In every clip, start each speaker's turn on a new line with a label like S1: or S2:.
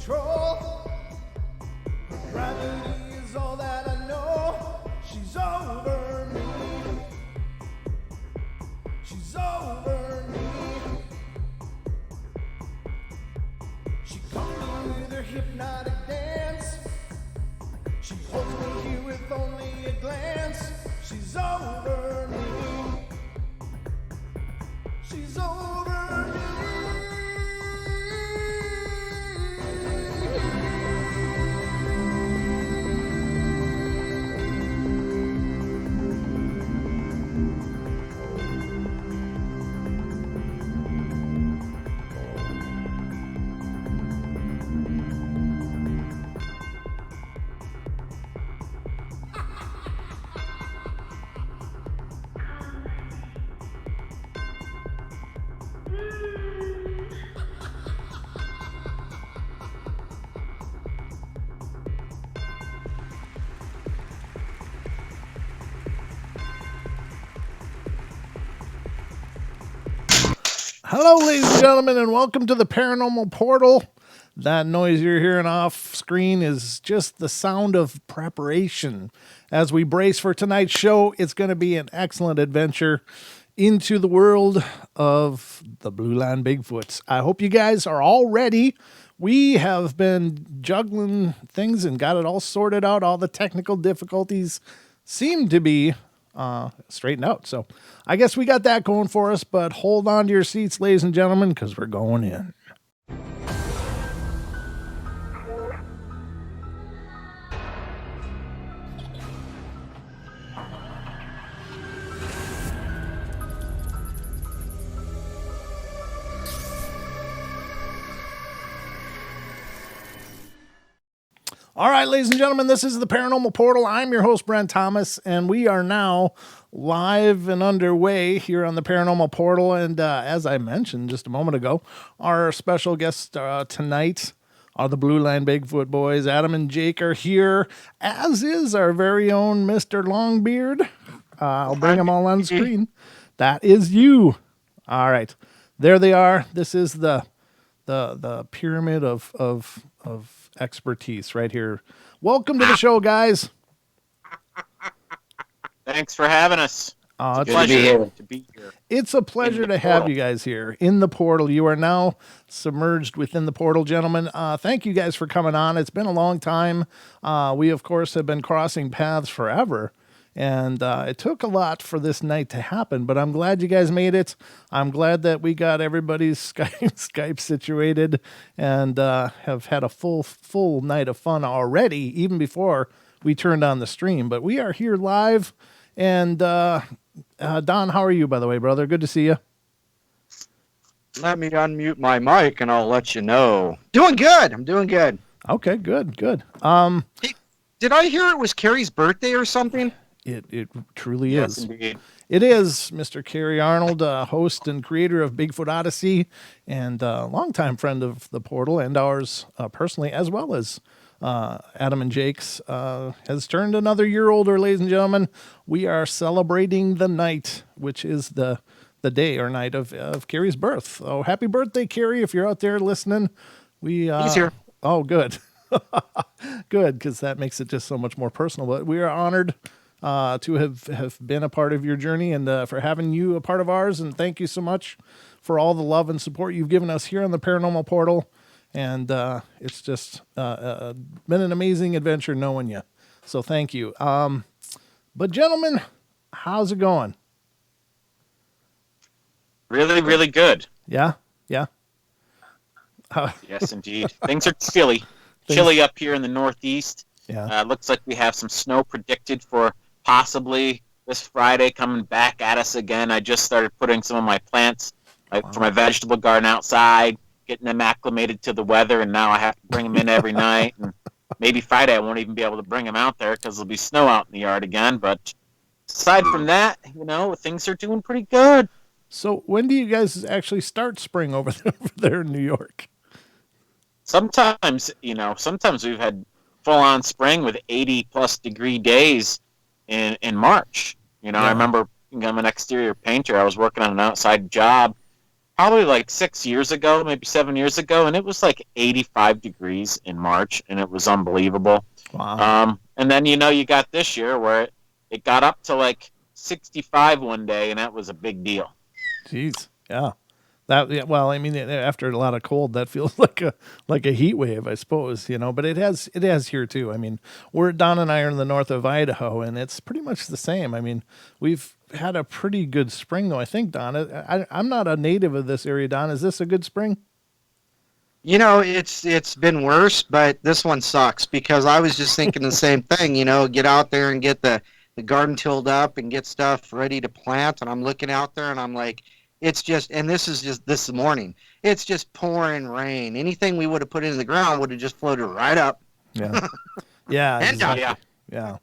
S1: control. Gravity is all that I know. She's over me. She's over me. She comes in with her hypnotic dance. She holds me here with only a glance. She's over me. She's over me. Hello, ladies and gentlemen, and welcome to the Paranormal Portal. That noise you're hearing off screen is just the sound of preparation. As we brace for tonight's show, it's going to be an excellent adventure into the world of the Blueline Bigfoots. I hope you guys are all ready. We have been juggling things and got it all sorted out. All the technical difficulties seem to be straightened out. So I guess we got that going for us, but hold on to your seats, ladies and gentlemen, because we're going in. All right, ladies and gentlemen, this is the Paranormal Portal. I'm your host, Brent Thomas, and we are now live and underway here on the Paranormal Portal. And as I mentioned just a moment ago, our special guests tonight are the Blueline Bigfoot boys. Adam and Jake are here, as is our very own Mr. Longbeard. I'll bring them all on the screen. That is you. All right, there they are. This is the pyramid of expertise right here. Welcome to the show, guys.
S2: Thanks for having us.
S1: It's a
S2: pleasure to be here.
S1: It's a pleasure to have you guys here in the portal. You are now submerged within the portal, gentlemen. Thank you guys for coming on. It's been a long time. We, of course, have been crossing paths forever. And it took a lot for this night to happen, but I'm glad you guys made it. I'm glad that we got everybody's Skype situated and have had a full night of fun already, even before we turned on the stream. But we are here live. And Don, how are you, by the way, brother? Good to see you.
S3: Let me unmute my mic and I'll let you know. Doing good. I'm doing good.
S1: Okay, good.
S3: Hey, did I hear it was Carrie's birthday or something?
S1: It truly
S2: Yes,
S1: is.
S2: indeed.
S1: It is Mr. Kerry Arnold, host and creator of Bigfoot Odyssey, and longtime friend of the portal and ours personally, as well as Adam and Jake's, has turned another year older, ladies and gentlemen. We are celebrating the night, which is the day or night of Carrie's birth. Oh, happy birthday, Carrie, if you're out there listening.
S3: He's here.
S1: Oh, good. Good, because that makes it just so much more personal. But we are honored to have been a part of your journey and for having you a part of ours. And thank you so much for all the love and support you've given us here on the Paranormal Portal. And it's just been an amazing adventure knowing you. So thank you. But gentlemen, how's it going?
S2: Really, really good.
S1: Yeah.
S2: Yes, indeed. Things are chilly up here in the Northeast.
S1: Yeah.
S2: Looks like we have some snow predicted for possibly this Friday coming back at us again. I just started putting some of my plants for my vegetable garden outside, getting them acclimated to the weather, and now I have to bring them in every night. And maybe Friday I won't even be able to bring them out there because there'll be snow out in the yard again. But aside from that, things are doing pretty good.
S1: So when do you guys actually start spring over there in New York?
S2: Sometimes we've had full-on spring with 80-plus degree days in March. I remember I'm an exterior painter. I was working on an outside job, probably like 6 years ago, maybe 7 years ago, and it was like 85 degrees in March, and it was unbelievable.
S1: Wow.
S2: And then you got this year where it got up to like 65 one day, and that was a big deal.
S1: Jeez. Yeah. Well, I mean, after a lot of cold, that feels like a heat wave, I suppose, but it has here too. I mean, Don and I are in the north of Idaho, and it's pretty much the same. I mean, we've had a pretty good spring, though. I think, Don, I'm not a native of this area. Don, is this a good spring?
S3: It's been worse, but this one sucks because I was just thinking the same thing. Get out there and get the garden tilled up and get stuff ready to plant, and I'm looking out there and I'm like, it's just, and this is just this morning, it's just pouring rain. Anything we would have put into the ground would have just floated right up.
S1: Yeah. Yeah.
S3: And
S1: exactly. Yeah. Well,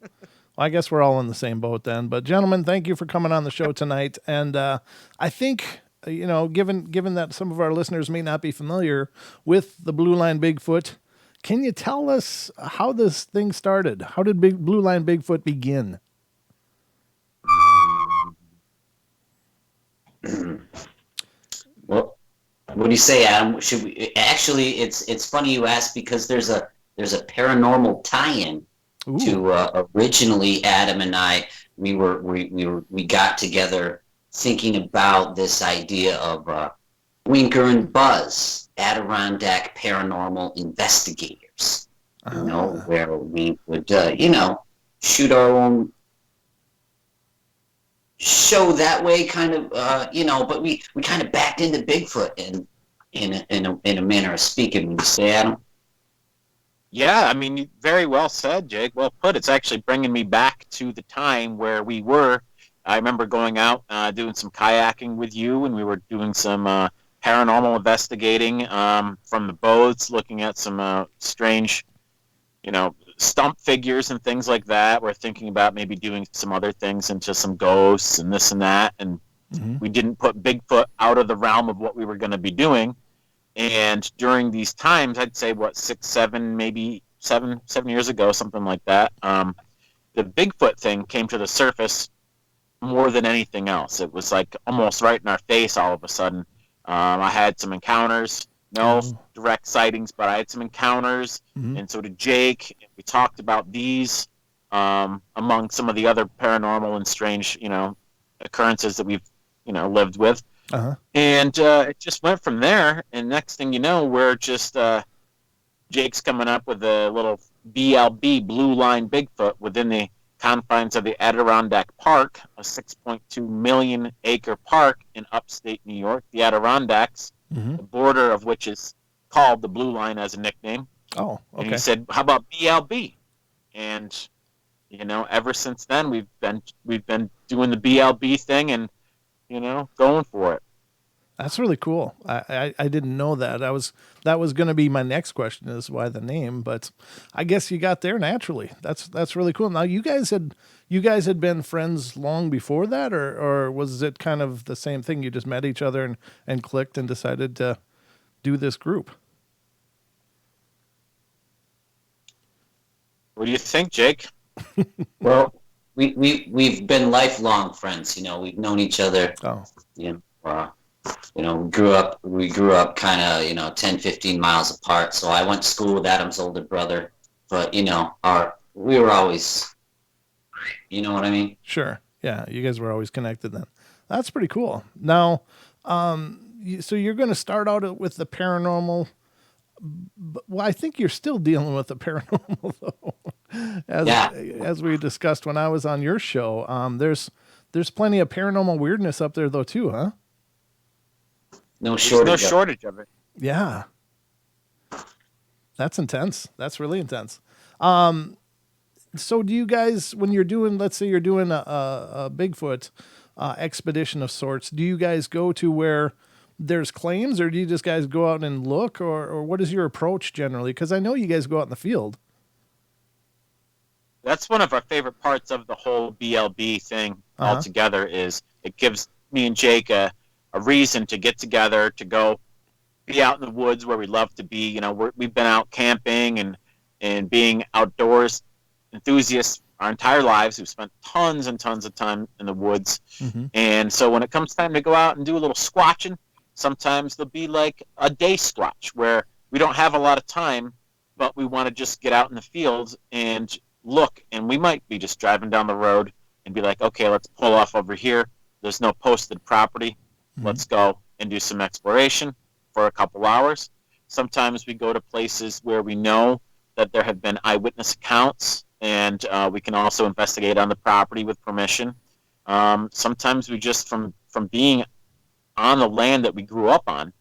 S1: I guess we're all in the same boat then. But gentlemen, thank you for coming on the show tonight. And I think, given that some of our listeners may not be familiar with the Blueline Bigfoot, can you tell us how this thing started? How did Blueline Bigfoot begin?
S4: Well, what do you say, Adam? Should we actually? It's funny you ask because there's a paranormal tie-in to originally Adam and I. We got together thinking about this idea of Winker and Buzz, Adirondack paranormal investigators. Where we would shoot our own show that way, kind of, but we kind of backed into Bigfoot in a manner of speaking. Would you say, Adam?
S2: Yeah, I mean, very well said, Jake. Well put. It's actually bringing me back to the time where we were. I remember going out doing some kayaking with you, and we were doing some paranormal investigating from the boats, looking at some strange, stump figures and things like that. We're thinking about maybe doing some other things into some ghosts and this and that. And we didn't put Bigfoot out of the realm of what we were going to be doing. And during these times, I'd say, 6, 7, maybe 7 years ago, something like that, the Bigfoot thing came to the surface more than anything else. It was like almost right in our face all of a sudden. I had some encounters. No direct sightings, but I had some encounters, and so did Jake. We talked about these among some of the other paranormal and strange, occurrences that we've, lived with. And it just went from there. And next thing you know, we're just Jake's coming up with a little BLB, Blueline Bigfoot, within the confines of the Adirondack Park, a 6.2 million acre park in upstate New York, the Adirondacks. The border of which is called the Blue Line as a nickname.
S1: Oh, okay.
S2: And he said, "How about BLB?" And ever since then we've been doing the BLB thing and going for it.
S1: That's really cool. I didn't know that. That was going to be my next question, is why the name, but I guess you got there naturally. That's really cool. Now you guys had been friends long before that, or was it kind of the same thing? You just met each other and clicked and decided to do this group.
S2: What do you think, Jake?
S4: Well, we've been lifelong friends. We've known each other.
S1: Oh.
S4: We grew up kind of, 10, 15 miles apart. So I went to school with Adam's older brother, but we were always, you know what I mean?
S1: Sure. Yeah. You guys were always connected then. That's pretty cool. Now, so you're going to start out with the paranormal. Well, I think you're still dealing with the paranormal though, as we discussed when I was on your show. There's plenty of paranormal weirdness up there though too, huh?
S4: No shortage
S2: of it.
S1: Yeah. That's intense. That's really intense. So do you guys, when you're doing, let's say you're doing a Bigfoot expedition of sorts, do you guys go to where there's claims, or do you just guys go out and look, or what is your approach generally? Because I know you guys go out in the field.
S2: That's one of our favorite parts of the whole BLB thing altogether, is it gives me and Jake a reason to get together, to go be out in the woods where we love to be. We've been out camping and being outdoors enthusiasts our entire lives. We've spent tons and tons of time in the woods. And so when it comes time to go out and do a little squatching, Sometimes there'll be like a day squatch where we don't have a lot of time, but we want to just get out in the field and look. And we might be just driving down the road and be like, okay, let's pull off over here. There's no posted property. Let's go and do some exploration for a couple hours. Sometimes we go to places where we know that there have been eyewitness accounts, and we can also investigate on the property with permission. Sometimes we just, from being on the land that we grew up on,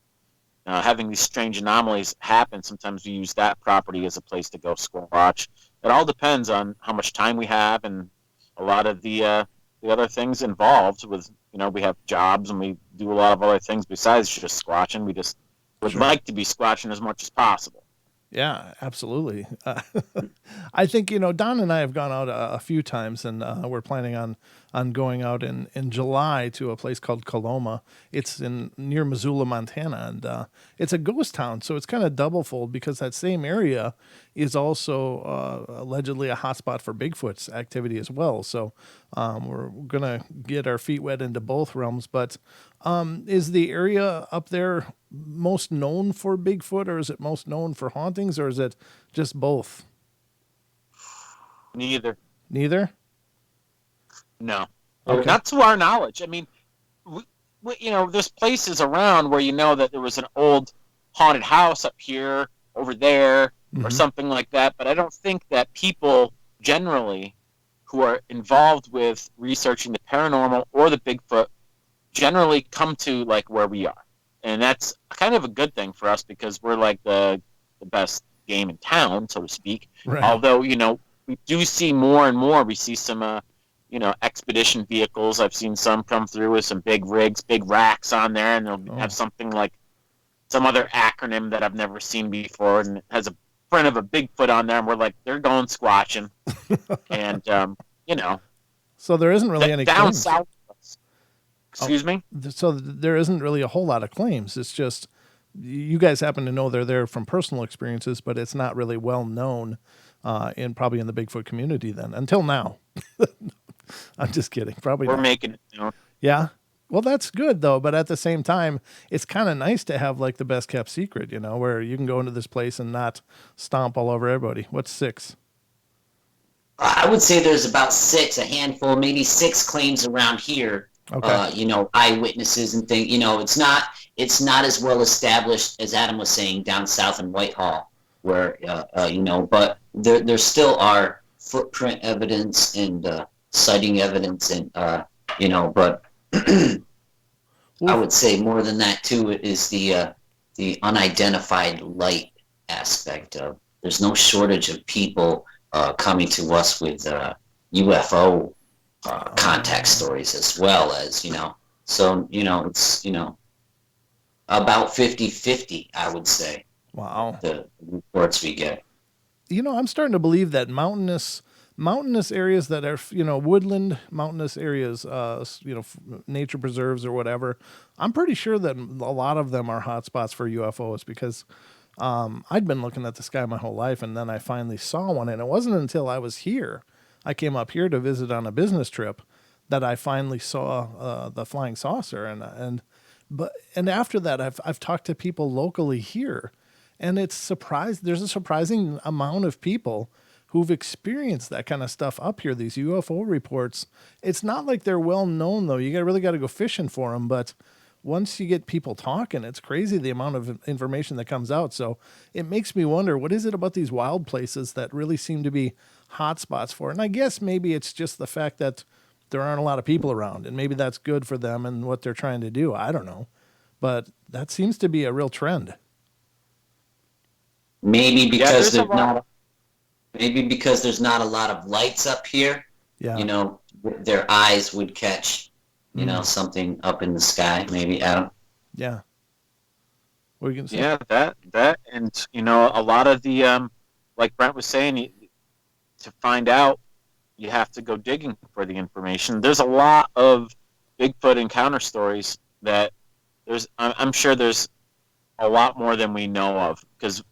S2: having these strange anomalies happen, sometimes we use that property as a place to go squatch. It all depends on how much time we have and a lot of the other things involved with, we have jobs and we do a lot of other things besides just squatching. We just would like to be squatching as much as possible.
S1: Yeah, absolutely. I think, Don and I have gone out a few times, and we're planning on going out in July to a place called Coloma. It's near Missoula, Montana, and it's a ghost town, so it's kind of double-fold because that same area is also allegedly a hotspot for Bigfoot's activity as well. So we're going to get our feet wet into both realms, but is the area up there most known for Bigfoot, or is it most known for hauntings, or is it just both?
S2: Neither.
S1: Neither?
S2: No.
S1: Okay.
S2: Not to our knowledge. I mean, there's places around where that there was an old haunted house up here, over there, or something like that, but I don't think that people generally who are involved with researching the paranormal or the Bigfoot generally come to like where we are. And that's kind of a good thing for us because we're like the best game in town, so to speak.
S1: Right.
S2: Although, we do see more and more. We see some, expedition vehicles. I've seen some come through with some big rigs, big racks on there, and they'll have something like some other acronym that I've never seen before, and it has a print of a Bigfoot on there, and we're like, they're going squatching. And,
S1: So there isn't really any
S2: down
S1: claims.
S2: south. Excuse me?
S1: So there isn't really a whole lot of claims. It's just you guys happen to know they're there from personal experiences, but it's not really well known probably in the Bigfoot community then, until now. I'm just kidding. Probably
S2: We're
S1: not.
S2: making it known.
S1: Yeah. Well, that's good, though. But at the same time, it's kind of nice to have like the best kept secret, where you can go into this place and not stomp all over everybody. What's 6?
S4: I would say there's about 6, a handful, maybe 6 claims around here.
S1: Okay.
S4: Eyewitnesses and things. It's not as well established as Adam was saying down south in Whitehall, where but there still are footprint evidence and sighting evidence, and but I would say more than that too is the unidentified light aspect of. There's no shortage of people coming to us with UFO. Contact stories as well as, so, it's, about 50-50, I would say.
S1: Wow.
S4: The reports we get.
S1: I'm starting to believe that mountainous areas that are, woodland mountainous areas, nature preserves or whatever, I'm pretty sure that a lot of them are hotspots for UFOs because I'd been looking at the sky my whole life, and then I finally saw one, and it wasn't until I was here. I came up here to visit on a business trip that I finally saw the flying saucer, and after that I've talked to people locally here, and there's a surprising amount of people who've experienced that kind of stuff up here. These UFO reports, it's not like they're well known though. You really got to go fishing for them, but once you get people talking, it's crazy the amount of information that comes out. So it makes me wonder, what is it about these wild places that really seem to be hotspots for it? And I guess maybe it's just the fact that there aren't a lot of people around, and maybe that's good for them and what they're trying to do. I don't know. But that seems to be a real trend.
S4: Maybe because there's not a lot of lights up here.
S1: Yeah.
S4: Their eyes would catch something up in the sky, maybe, Adam.
S1: Yeah. What are you going to say?
S2: Yeah, that, and, a lot of the, like Brent was saying, to find out, you have to go digging for the information. There's a lot of Bigfoot encounter stories that I'm sure there's a lot more than we know of, because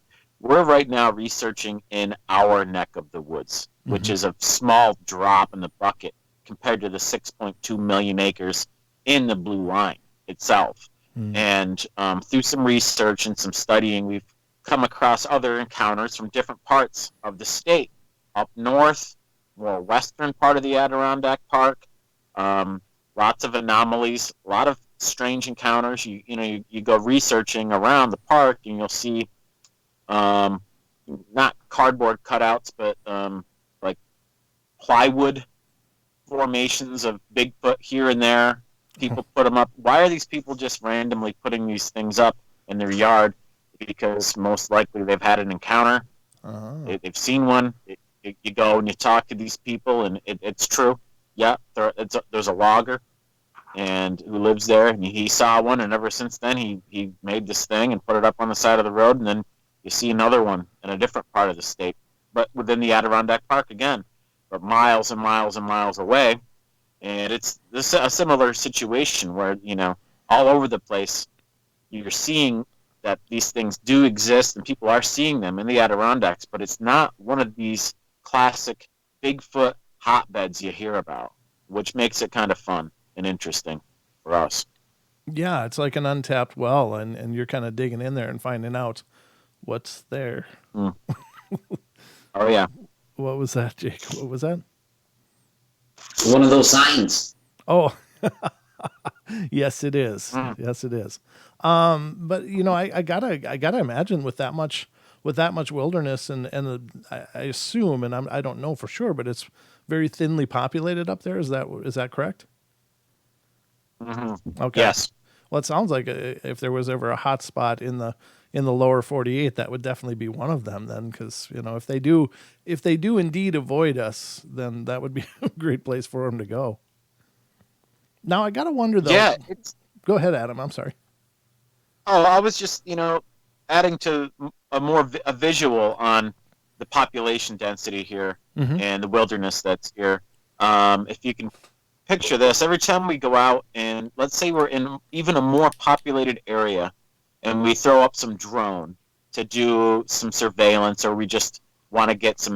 S2: we're right now researching in our neck of the woods, which is a small drop in the bucket compared to the 6.2 million acres in the Blue Line itself. And through some research and some studying, we've come across other encounters from different parts of the state. Up north, more western part of the Adirondack Park, lots of anomalies, a lot of strange encounters. You go researching around the park, and you'll see not cardboard cutouts, but like plywood formations of Bigfoot here and there. People put them up. Why are these people just randomly putting these things up in their yard? Because most likely they've had an encounter. They've seen one. You go and you talk to these people, and it's true. Yeah, there's a logger and who lives there, and he saw one, and ever since then he made this thing and put it up on the side of the road, and then you see another one in a different part of the state, but within the Adirondack Park again, but miles and miles and miles away. And it's a similar situation where, all over the place, you're seeing that these things do exist and people are seeing them in the Adirondacks, but it's not one of these classic Bigfoot hotbeds you hear about, which makes it kind of fun and interesting for us.
S1: Yeah, it's like an untapped well, and you're kind of digging in there and finding out what's there.
S2: Oh, yeah.
S1: What was that, Jake? What was that?
S4: One of those signs.
S1: Oh, yes, it is. Yes, it is. But I gotta imagine with that much wilderness, and I assume, and I don't know for sure, but it's very thinly populated up there. Is that correct?
S2: Mm-hmm.
S1: Okay.
S2: Yes.
S1: Well, it sounds like if there was ever a hot spot in the lower 48, that would definitely be one of them then, because if they do indeed avoid us, then that would be a great place for them to go. Now I gotta wonder though.
S2: Yeah.
S1: Go ahead, Adam. I'm sorry.
S2: Oh, I was just adding to a visual on the population density here and the wilderness that's here. If you can picture this, every time we go out, and let's say we're in even a more populated area, and we throw up some drone to do some surveillance, or we just want to get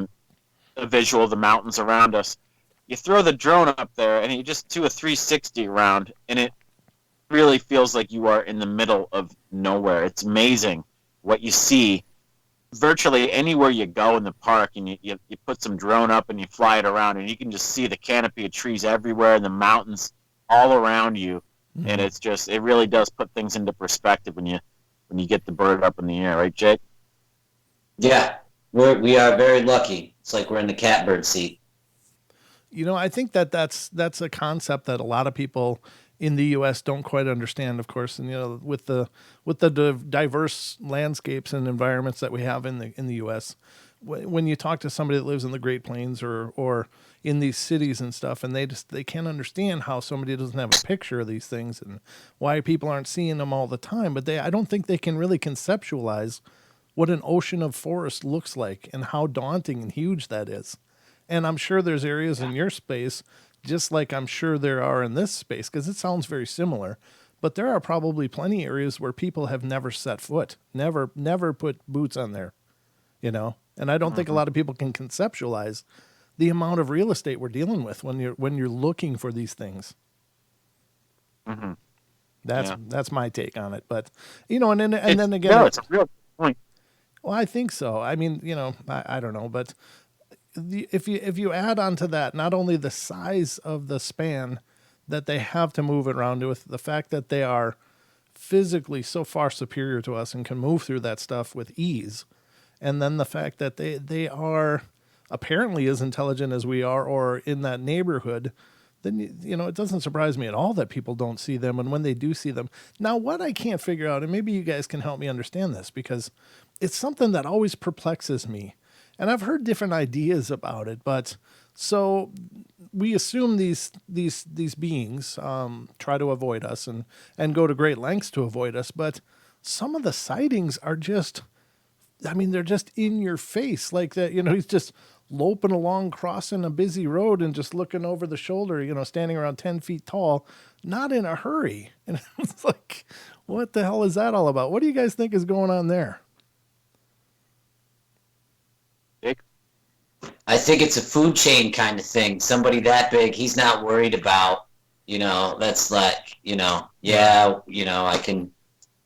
S2: a visual of the mountains around us, you throw the drone up there and you just do a 360 around, and it really feels like you are in the middle of nowhere. It's amazing what you see virtually anywhere you go in the park, and you put some drone up and you fly it around, and you can just see the canopy of trees everywhere and the mountains all around you. And it really does put things into perspective when you get the bird up in the air, right, Jake?
S4: Yeah, we are very lucky. It's like we're in the catbird seat.
S1: I think that's a concept that a lot of people in the U.S. don't quite understand, of course, and with the diverse landscapes and environments that we have in the U.S. When you talk to somebody that lives in the Great Plains or in these cities and stuff, and they can't understand how somebody doesn't have a picture of these things and why people aren't seeing them all the time. But I don't think they can really conceptualize what an ocean of forest looks like and how daunting and huge that is. And I'm sure there's areas in your space, just like I'm sure there are in this space, because it sounds very similar. But there are probably plenty of areas where people have never set foot, never put boots on there, And I don't think a lot of people can conceptualize the amount of real estate we're dealing with when you're looking for these things. That's my take on it. But and then again,
S2: no, it's a real point.
S1: Well, I think so. I mean, I don't know, but if you add on to that, not only the size of the span that they have to move around with, the fact that they are physically so far superior to us and can move through that stuff with ease, and then the fact that they are apparently as intelligent as we are or in that neighborhood, then it doesn't surprise me at all that people don't see them. And when they do see them, now what I can't figure out, and maybe you guys can help me understand this, because it's something that always perplexes me. And I've heard different ideas about it, but so we assume these beings try to avoid us and go to great lengths to avoid us. But some of the sightings are just, they're just in your face like that. He's just loping along, crossing a busy road and just looking over the shoulder, standing around 10 feet tall, not in a hurry. And it's like, what the hell is that all about? What do you guys think is going on there?
S4: I think it's a food chain kind of thing. Somebody that big, he's not worried about that's like, yeah,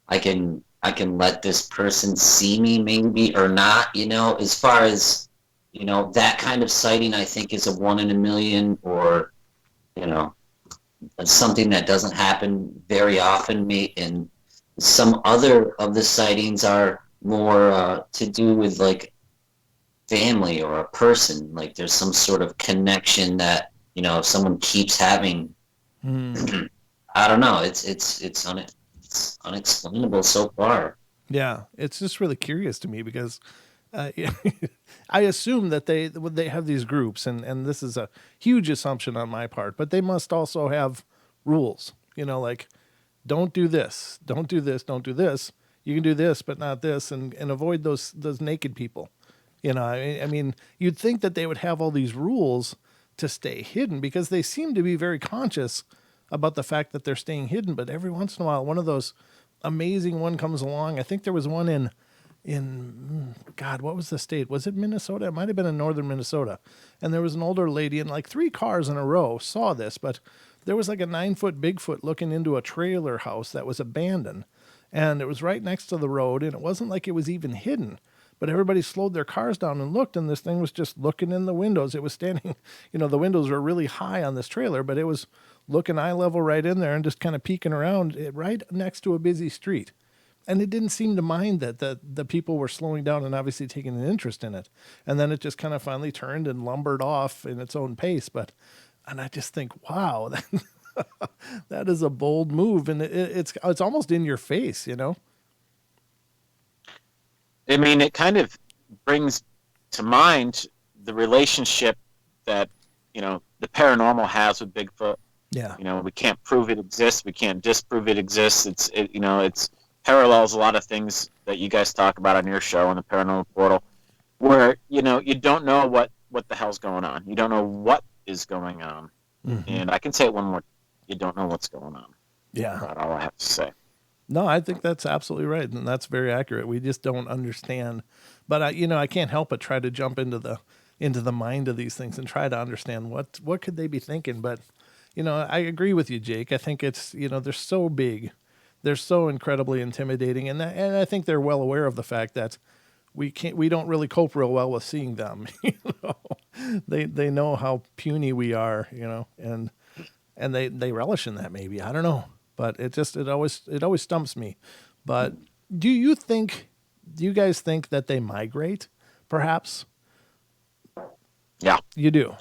S4: I can let this person see me maybe or not, as far as, that kind of sighting, I think is a 1 in a million, or, you know, something that doesn't happen very often. And some other of the sightings are more to do with like family or a person. Like there's some sort of connection that, if someone keeps having,
S1: Mm.
S4: I don't know. It's unexplainable so far.
S1: Yeah, it's just really curious to me because uh, I assume that they have these groups, and this is a huge assumption on my part, but they must also have rules. Like don't do this, don't do this, don't do this. You can do this, but not this, and avoid those naked people. I mean, you'd think that they would have all these rules to stay hidden because they seem to be very conscious about the fact that they're staying hidden. But every once in a while, one of those amazing one comes along. I think there was one in God, what was the state? Was it Minnesota? It might have been in northern Minnesota. And there was an older lady, and like 3 cars in a row saw this, but there was like a 9-foot Bigfoot looking into a trailer house that was abandoned. And it was right next to the road, and it wasn't like it was even hidden. But everybody slowed their cars down and looked, and this thing was just looking in the windows. It was standing, the windows were really high on this trailer, but it was looking eye level right in there and just kind of peeking around right next to a busy street. And it didn't seem to mind that the people were slowing down and obviously taking an interest in it. And then it just kind of finally turned and lumbered off in its own pace. And I just think, wow, that is a bold move, and it's almost in your face.
S2: I mean, it kind of brings to mind the relationship that the paranormal has with Bigfoot.
S1: Yeah.
S2: We can't prove it exists. We can't disprove it exists. It's parallels a lot of things that you guys talk about on your show on the Paranormal Portal, where you don't know what the hell's going on. You don't know what is going on, and I can say it one more: you don't know what's going on.
S1: Yeah.
S2: That's all I have to say.
S1: No, I think that's absolutely right, and that's very accurate. We just don't understand, but I can't help but try to jump into the mind of these things and try to understand what could they be thinking. But I agree with you, Jake. I think it's they're so big, they're so incredibly intimidating, and I think they're well aware of the fact that we don't really cope real well with seeing them. They know how puny we are, and they relish in that. Maybe, I don't know. But it always stumps me. But do you guys think that they migrate? Perhaps.
S2: Yeah.
S1: You do.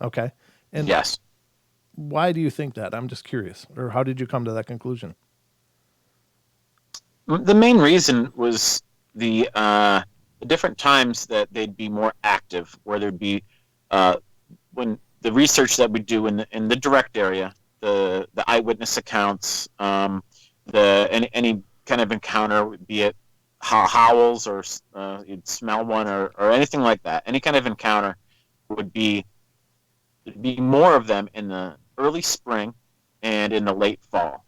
S1: Okay. And
S2: yes.
S1: Why do you think that? I'm just curious. Or how did you come to that conclusion?
S2: The main reason was the different times that they'd be more active, where there'd be when the research that we do in the direct area. The eyewitness accounts, any kind of encounter, be it howls or you'd smell one or anything like that. Any kind of encounter would be more of them in the early spring and in the late fall.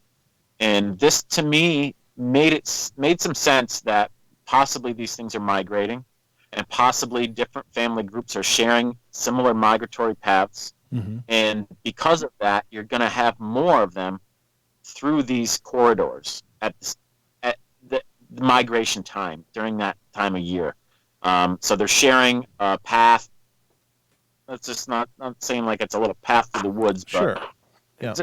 S2: And this to me made some sense that possibly these things are migrating, and possibly different family groups are sharing similar migratory paths.
S1: Mm-hmm.
S2: And because of that, you're going to have more of them through these corridors at the migration time during that time of year. So they're sharing a path. That's just not saying like it's a little path through the woods, but
S1: sure. Yeah.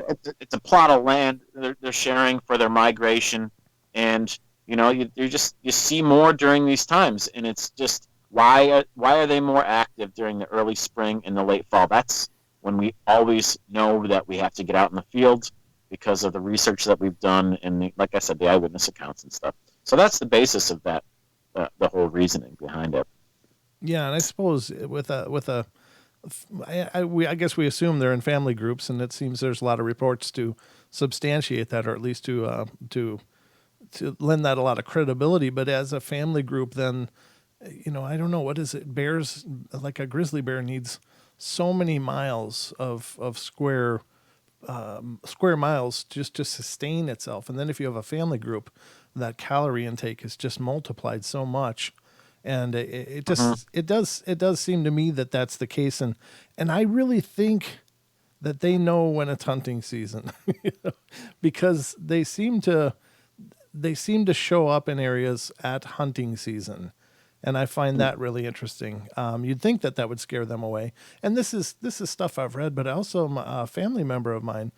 S2: It's a plot of land they're sharing for their migration, and you see more during these times, and it's just why are they more active during the early spring and the late fall? That's when we always know that we have to get out in the field because of the research that we've done and, like I said, the eyewitness accounts and stuff. So that's the basis of that, the whole reasoning behind it.
S1: Yeah, and I suppose I guess we assume they're in family groups, and it seems there's a lot of reports to substantiate that, or at least to lend that a lot of credibility. But as a family group, then I don't know, what is it? Bears, like a grizzly bear, needs so many miles of square miles just to sustain itself. And then if you have a family group, that calorie intake is just multiplied so much. And it does seem to me that that's the case. And I really think that they know when it's hunting season, because they seem to show up in areas at hunting season. And I find that really interesting. You'd think that would scare them away. And this is stuff I've read, but also a family member of mine.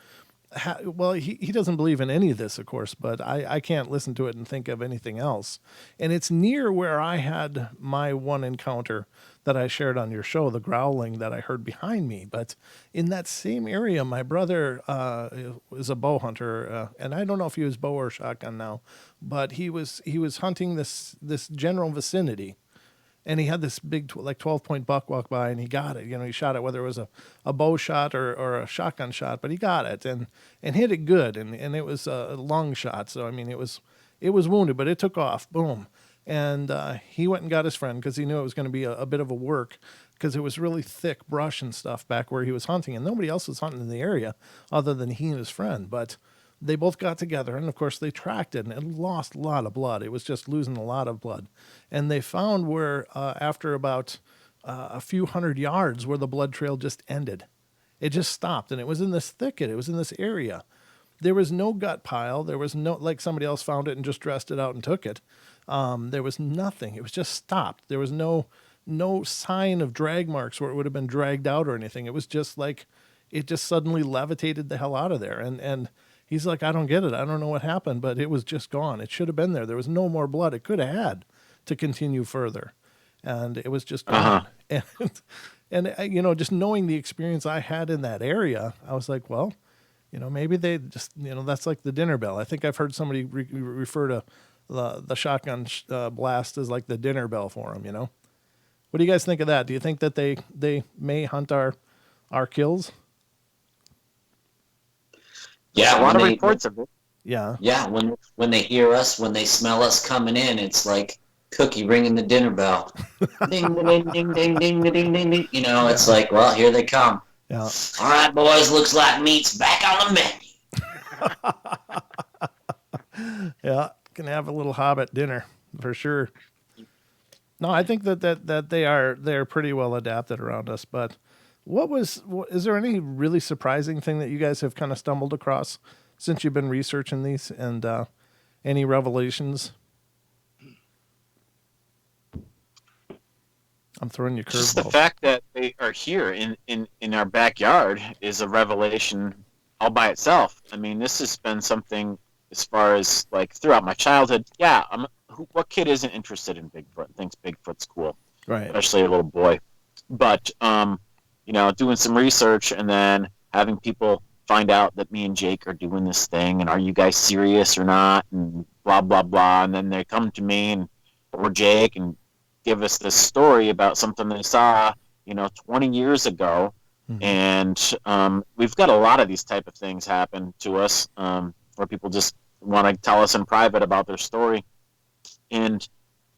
S1: Well, he doesn't believe in any of this, of course, but I can't listen to it and think of anything else. And it's near where I had my one encounter that I shared on your show, the growling that I heard behind me. But in that same area, my brother is a bow hunter, and I don't know if he was bow or shotgun now, but he was hunting this general vicinity. And he had this big, 12-point buck walk by, and he got it. He shot it, whether it was a bow shot or a shotgun shot, but he got it and hit it good. And it was a long shot. So, I mean, it was wounded, but it took off. Boom. And he went and got his friend because he knew it was going to be a bit of a work, because it was really thick brush and stuff back where he was hunting. And nobody else was hunting in the area other than he and his friend. But they both got together, and of course they tracked it, and it lost a lot of blood. It was just losing a lot of blood. And they found where, after about a few hundred yards, where the blood trail just ended. It just stopped, and it was in this thicket. It was in this area. There was no gut pile. There was no, like somebody else found it and just dressed it out and took it. There was nothing. It was just stopped. There was no sign of drag marks where it would have been dragged out or anything. It was just like, it just suddenly levitated the hell out of there. And he's like, I don't get it. I don't know what happened, but it was just gone. It should have been there. There was no more blood it could have had to continue further. And it was just gone. And just knowing the experience I had in that area, I was like, well, maybe they just, that's like the dinner bell. I think I've heard somebody refer to the shotgun blast as like the dinner bell for them, What do you guys think of that? Do you think that they may hunt our kills?
S2: a
S4: Yeah,
S2: lot of reports of it.
S1: Yeah.
S4: Yeah, when they hear us, when they smell us coming in, it's like Cookie ringing the dinner bell. Ding, ding, ding, ding, ding, ding, ding, ding. It's like, well, here they come.
S1: Yeah.
S4: All right, boys, looks like meat's back on the menu.
S1: Yeah, can have a little hobbit dinner for sure. No, I think that they're pretty well adapted around us. But is there any really surprising thing that you guys have kind of stumbled across since you've been researching these, and any revelations? I'm throwing you curveballs.
S2: Just the fact that they are here in our backyard is a revelation all by itself. I mean, this has been something as far as like throughout my childhood. Yeah, what kid isn't interested in Bigfoot and thinks Bigfoot's cool?
S1: Right.
S2: Especially a little boy. But doing some research and then having people find out that me and Jake are doing this thing, and are you guys serious or not, and blah blah blah, and then they come to me or Jake and give us this story about something they saw 20 years ago. Mm-hmm. And we've got a lot of these type of things happen to us, where people just want to tell us in private about their story. And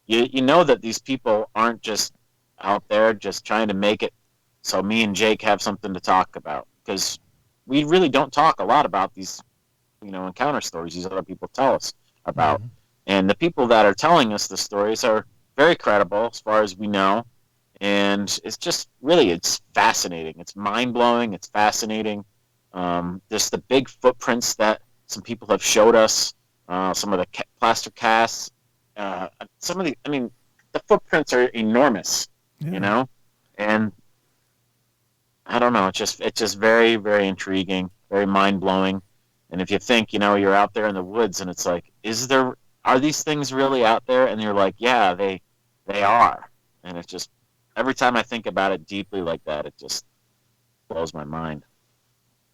S2: you know that these people aren't just out there just trying to make it so me and Jake have something to talk about, because we really don't talk a lot about these encounter stories these other people tell us about. Mm-hmm. And the people that are telling us the stories are very credible as far as we know. And it's just really, it's fascinating. It's mind-blowing. It's fascinating. Just the big footprints that some people have showed us, some of the plaster casts, the footprints are enormous, and I don't know. It's just very, very intriguing, very mind-blowing. And if you think, you're out there in the woods and it's like, are these things really out there? And you're like, yeah, they are. And it's just, every time I think about it deeply like that, it just blows my mind.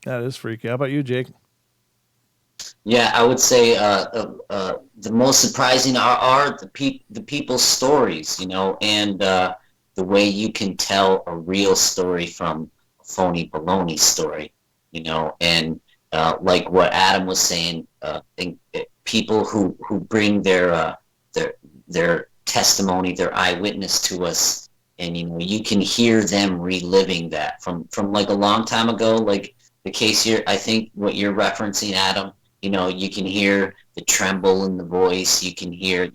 S1: That is freaky. How about you, Jake?
S4: Yeah, I would say the most surprising are the people's stories, and the way you can tell a real story from a phony baloney story, and like what Adam was saying, people who bring their testimony, their eyewitness to us, and you can hear them reliving that from like a long time ago, like the case here. I think what you're referencing, Adam. You can hear the tremble in the voice. You can hear,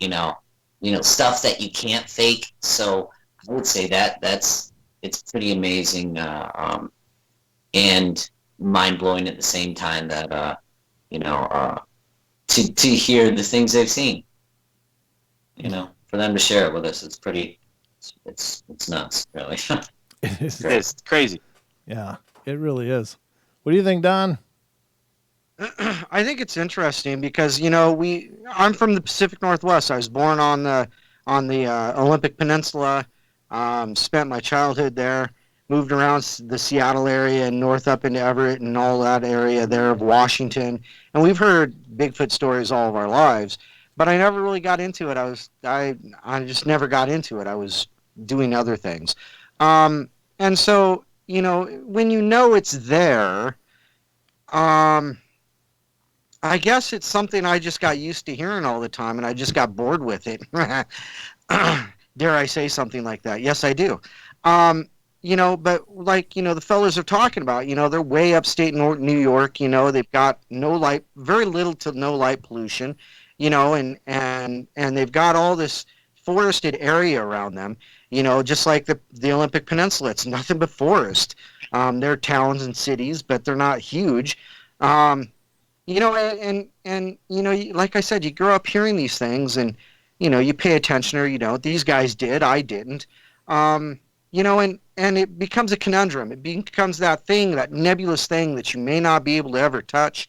S4: stuff that you can't fake. So I would say it's pretty amazing. And mind blowing at the same time that you know, to hear the things they've seen. You know, for them to share it with us, it's pretty. It's nuts, really.
S1: It
S4: It's
S1: is.
S2: It
S4: great.
S2: is crazy.
S1: Yeah, it really is. What do you think, Don?
S3: I think it's interesting because I'm from the Pacific Northwest. I was born on the Olympic Peninsula. Spent my childhood there. Moved around the Seattle area and north up into Everett and all that area there of Washington. And we've heard Bigfoot stories all of our lives, but I never really got into it. I just never got into it. I was doing other things. And so when it's there. Um, I guess it's something I just got used to hearing all the time, and I just got bored with it. Dare I say something like that? Yes, I do. But like the fellas are talking about, they're way upstate New York. They've got no light, very little to no light pollution. And they've got all this forested area around them. Just like the Olympic Peninsula, it's nothing but forest. They're towns and cities, but they're not huge. Um, like I said, you grow up hearing these things, and you pay attention or you don't. These guys did, I didn't. And it becomes a conundrum. It becomes that thing, that nebulous thing that you may not be able to ever touch,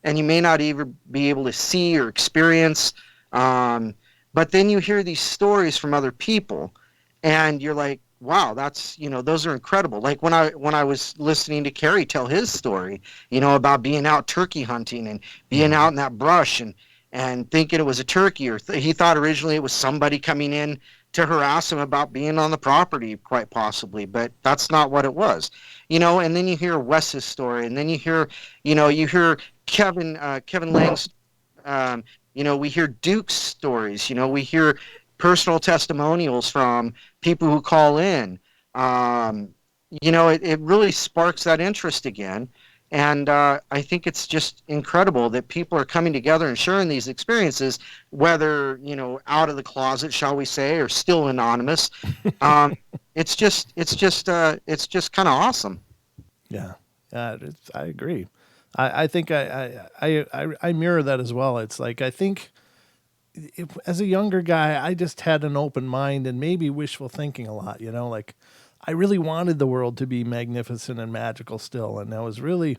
S3: and you may not even be able to see or experience. But then you hear these stories from other people, and you're like, wow, that's those are incredible. Like when I was listening to Kerry tell his story, about being out turkey hunting and being out in that brush and thinking it was a turkey, or he thought originally it was somebody coming in to harass him about being on the property, quite possibly, but that's not what it was. And then you hear Wes's story, and then you hear Kevin Lang's, we hear Duke's stories, we hear personal testimonials from people who call in. It really sparks that interest again. And I think it's just incredible that people are coming together and sharing these experiences, whether, out of the closet, shall we say, or still anonymous. It's just kind of awesome.
S1: Yeah, I agree. I think I mirror that as well. It's like I think as a younger guy, I just had an open mind and maybe wishful thinking a lot. Like I really wanted the world to be magnificent and magical still, and I was really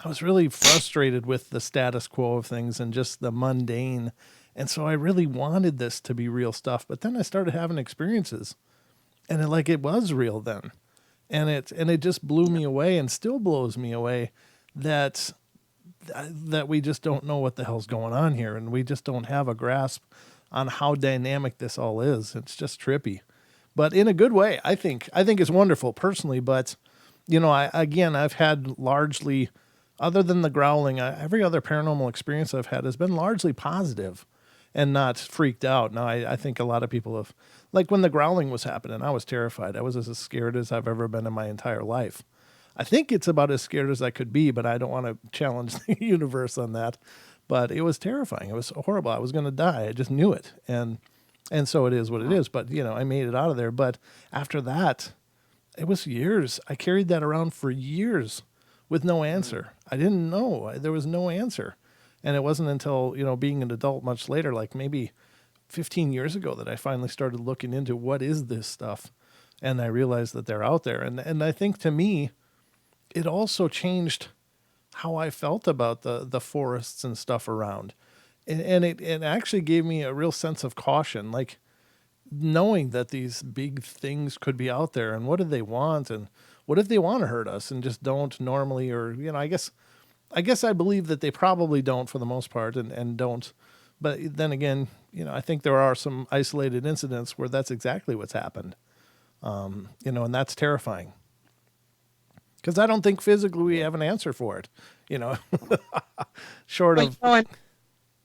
S1: frustrated with the status quo of things and just the mundane. And so I really wanted this to be real stuff. But then I started having experiences, and it was real then. And it just blew me away and still blows me away that we just don't know what the hell's going on here, and we just don't have a grasp on how dynamic this all is. It's just trippy, but in a good way. I think it's wonderful personally, but I've had largely, other than the growling, every other paranormal experience I've had has been largely positive and not freaked out. Now, I think a lot of people have, like when the growling was happening, I was terrified. I was as scared as I've ever been in my entire life. I think it's about as scared as I could be, but I don't want to challenge the universe on that. But it was terrifying. It was horrible. I was going to die. I just knew it. And so it is what it is. But, I made it out of there. But after that, it was years. I carried that around for years with no answer. I didn't know. There was no answer. And it wasn't until, being an adult much later, like maybe 15 years ago, that I finally started looking into what is this stuff. And I realized that they're out there. And I think to me, it also changed how I felt about the forests and stuff around. And it actually gave me a real sense of caution, like knowing that these big things could be out there, and what do they want, and what if they want to hurt us and just don't normally, or, I guess I believe that they probably don't for the most part and don't. But then again, I think there are some isolated incidents where that's exactly what's happened. And that's terrifying. Because I don't think physically we have an answer for it, short of.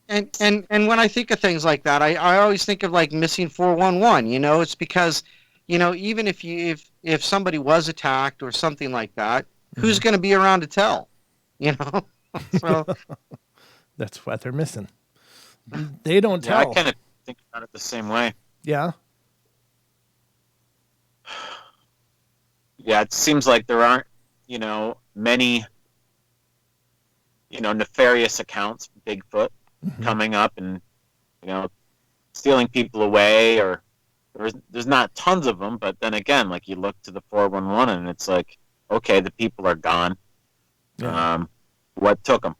S3: And when I think of things like that, I always think of like missing 411. It's because, even if somebody was attacked or something like that, who's going to be around to tell? So
S1: That's what they're missing. They don't
S2: Yeah, I
S1: tell.
S2: kind of think about it the same way.
S1: Yeah.
S2: Yeah, it seems like there aren't, many nefarious accounts, Bigfoot coming up and, stealing people away, or there's not tons of them, but then again, like you look to the 411 and it's like, okay, the people are gone.
S1: Yeah.
S2: What took them?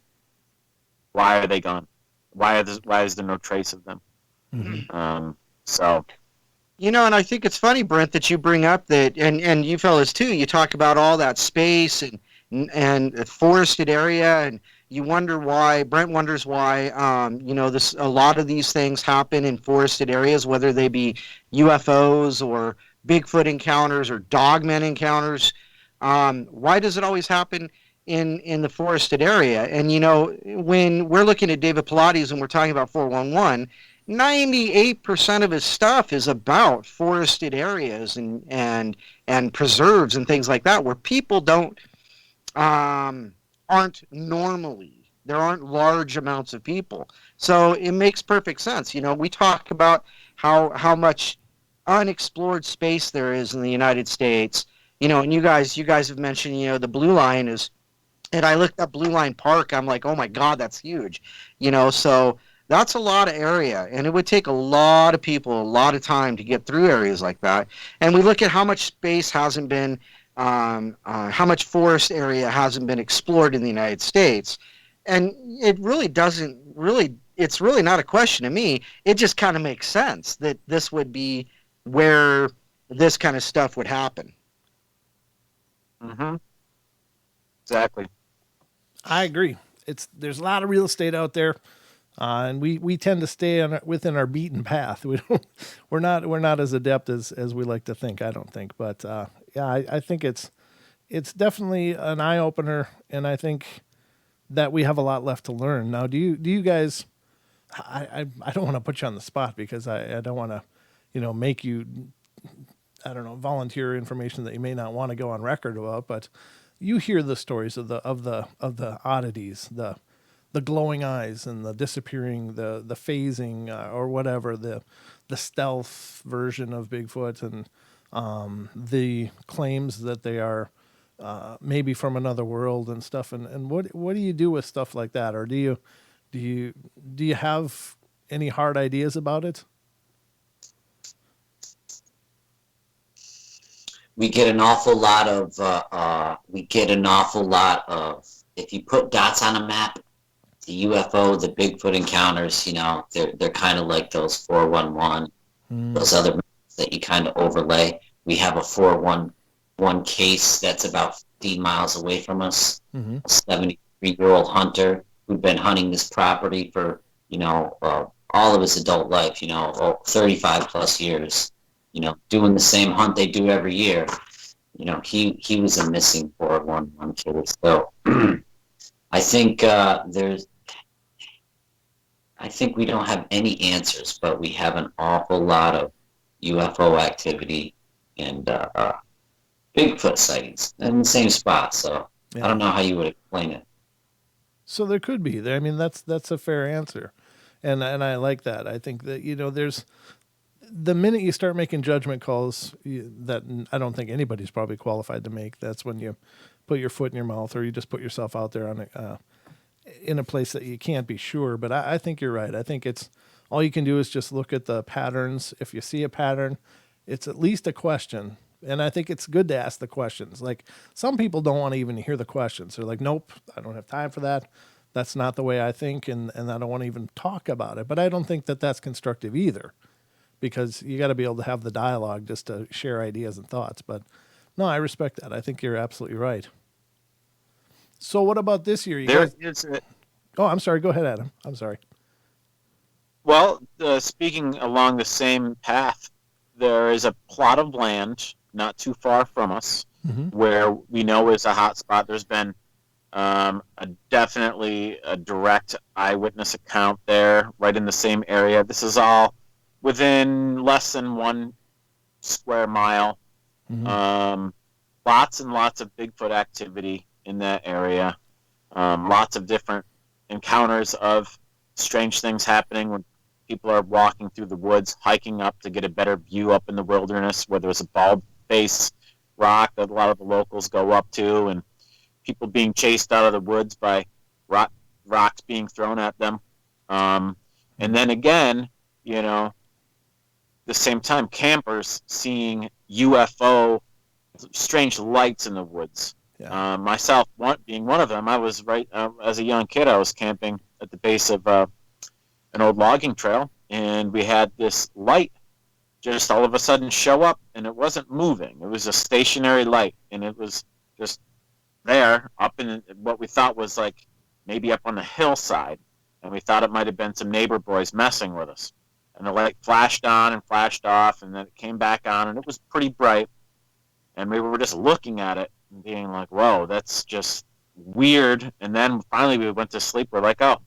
S2: Why are they gone? Why is there no trace of them? So.
S3: And I think it's funny, Brent, that you bring up that, and you fellas too. You talk about all that space and the forested area, and you wonder why. Brent wonders why. This a lot of these things happen in forested areas, whether they be UFOs or Bigfoot encounters or Dogman encounters. Why does it always happen in the forested area? And when we're looking at David Pilates and we're talking about 411. 98% of his stuff is about forested areas and preserves and things like that, where people aren't normally. There aren't large amounts of people, so it makes perfect sense. We talk about how much unexplored space there is in the United States. And you guys have mentioned the Blue Line is, and I looked up Blueline Park. I'm like, oh my God, that's huge. So. That's a lot of area, and it would take a lot of people a lot of time to get through areas like that. And we look at how much space hasn't been, how much forest area hasn't been explored in the United States. And it really it's really not a question to me. It just kind of makes sense that this would be where this kind of stuff would happen.
S2: Mm-hmm. Exactly.
S1: I agree. There's a lot of real estate out there. And we tend to stay within our beaten path. We're not as adept as we like to think. I don't think, but I think it's definitely an eye opener, and I think that we have a lot left to learn. Now, do you guys? I don't want to put you on the spot because I don't want to, make you, I don't know, volunteer information that you may not want to go on record about. But you hear the stories of the oddities, the glowing eyes and the disappearing, the phasing or whatever, the stealth version of Bigfoot, and the claims that they are maybe from another world and stuff. And what do you do with stuff like that? Or do you have any hard ideas about it?
S4: We get an awful lot of if you put dots on a map, the UFO, the Bigfoot encounters, they're kind of like those 411, those other maps that you kind of overlay. We have a 411 case that's about 15 miles away from us, a 73-year-old hunter who'd been hunting this property for, all of his adult life, 35 plus years, doing the same hunt they do every year. He was a missing 411 case. So I think we don't have any answers, but we have an awful lot of UFO activity and Bigfoot sightings in the same spot. So yeah. I don't know how you would explain it.
S1: So there could be. I mean, that's a fair answer, and I like that. I think that there's the minute you start making judgment calls that I don't think anybody's probably qualified to make. That's when you put your foot in your mouth, or you just put yourself out there on in a place that you can't be sure. But I think you're right. I think it's all you can do is just look at the patterns. If you see a pattern, it's at least a question. And I think it's good to ask the questions. Like, some people don't want to even hear the questions. They're like, nope, I don't have time for that. That's not the way I think, and I don't want to even talk about it. But I don't think that that's constructive either, because you got to be able to have the dialogue just to share ideas and thoughts. But no, I respect that. I think you're absolutely right. So what about this year? Oh, I'm sorry. Go ahead, Adam. I'm sorry.
S2: Well, speaking along the same path, there is a plot of land not too far from us where we know is a hot spot. There's been definitely a direct eyewitness account there, right in the same area. This is all within less than 1 square mile. Lots and lots of Bigfoot activity in that area. Lots of different encounters of strange things happening when people are walking through the woods, hiking up to get a better view up in the wilderness, where there's a bald face rock that a lot of the locals go up to, and people being chased out of the woods by rocks being thrown at them. And then again, you know, the same time, campers seeing UFO, strange lights in the woods.
S1: Yeah.
S2: Myself, being one of them, I was as a young kid, I was camping at the base of an old logging trail, and we had this light just all of a sudden show up, and it wasn't moving. It was a stationary light, and it was just there up in what we thought was like maybe up on the hillside, and we thought it might have been some neighbor boys messing with us. And the light flashed on and flashed off, and then it came back on, and it was pretty bright. And we were just looking at it and being like, whoa, that's just weird. And then finally we went to sleep. We're like, oh,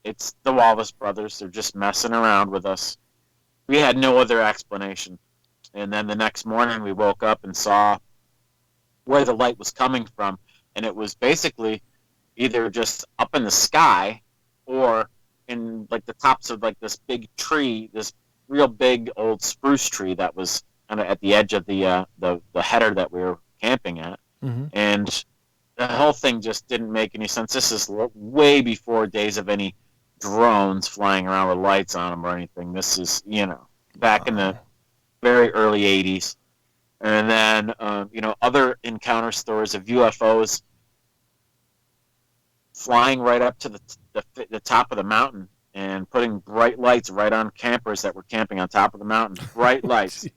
S2: it's the Wallace brothers. They're just messing around with us. We had no other explanation. And then the next morning we woke up and saw where the light was coming from. And it was basically either just up in the sky or in like the tops of like this big tree, this real big old spruce tree that was kind of at the edge of the header that we were camping at.
S1: Mm-hmm.
S2: And the whole thing just didn't make any sense. This is way before days of any drones flying around with lights on them or anything. This is, you know, back in the very early 80s. And then, you know, other encounter stories of UFOs flying right up to the top of the mountain and putting bright lights right on campers that were camping on top of the mountain. Bright lights.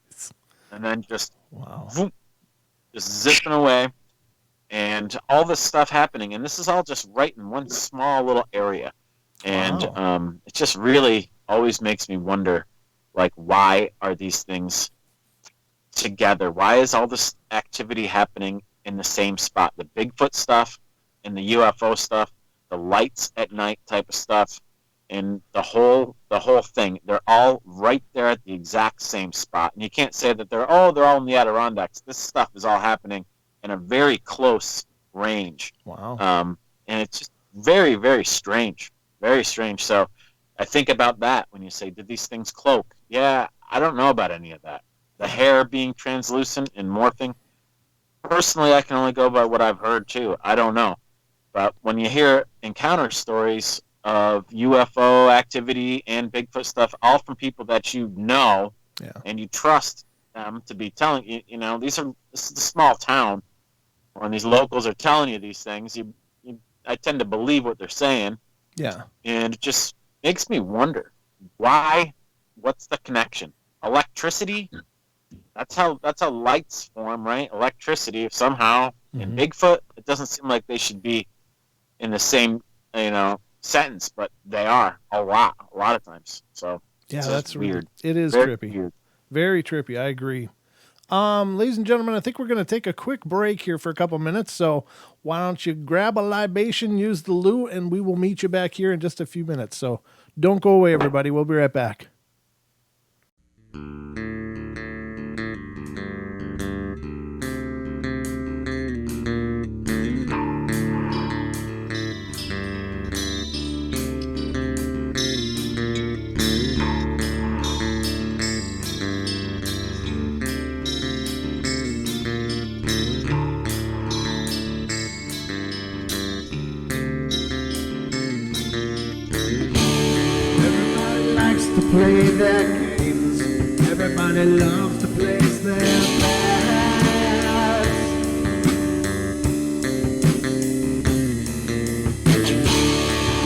S2: And then just, whoop, just zipping away. And all this stuff happening. And this is all just right in one small little area. And it just really always makes me wonder, like, why are these things together? Why is all this activity happening in the same spot? The Bigfoot stuff and the UFO stuff, the lights at night type of stuff, and the whole thing. They're all right there at the exact same spot. And you can't say that they're all in the Adirondacks. This stuff is all happening in a very close range.
S1: Wow.
S2: And it's just very, very strange. Very strange. So I think about that when you say, did these things cloak? Yeah, I don't know about any of that. The hair being translucent and morphing. Personally, I can only go by what I've heard, too. I don't know. But when you hear encounter stories of UFO activity and Bigfoot stuff, all from people that you know and you trust them to be telling you, you know, this is a small town. When these locals are telling you these things, I tend to believe what they're saying.
S1: Yeah. And
S2: it just makes me wonder, why? What's the connection? Electricity? That's how lights form, right? Electricity somehow. In Bigfoot, it doesn't seem like they should be in the same, you know, sentence, but they are a lot of times. So
S1: yeah, that's
S2: weird.
S1: It is
S2: very
S1: trippy.
S2: Weird.
S1: Very trippy. I agree. Ladies and gentlemen, I think we're going to take a quick break here for a couple minutes. So why don't you grab a libation, use the loo, and we will meet you back here in just a few minutes. So don't go away, everybody. We'll be right back.
S5: Play their games. Everybody loves to place their bets.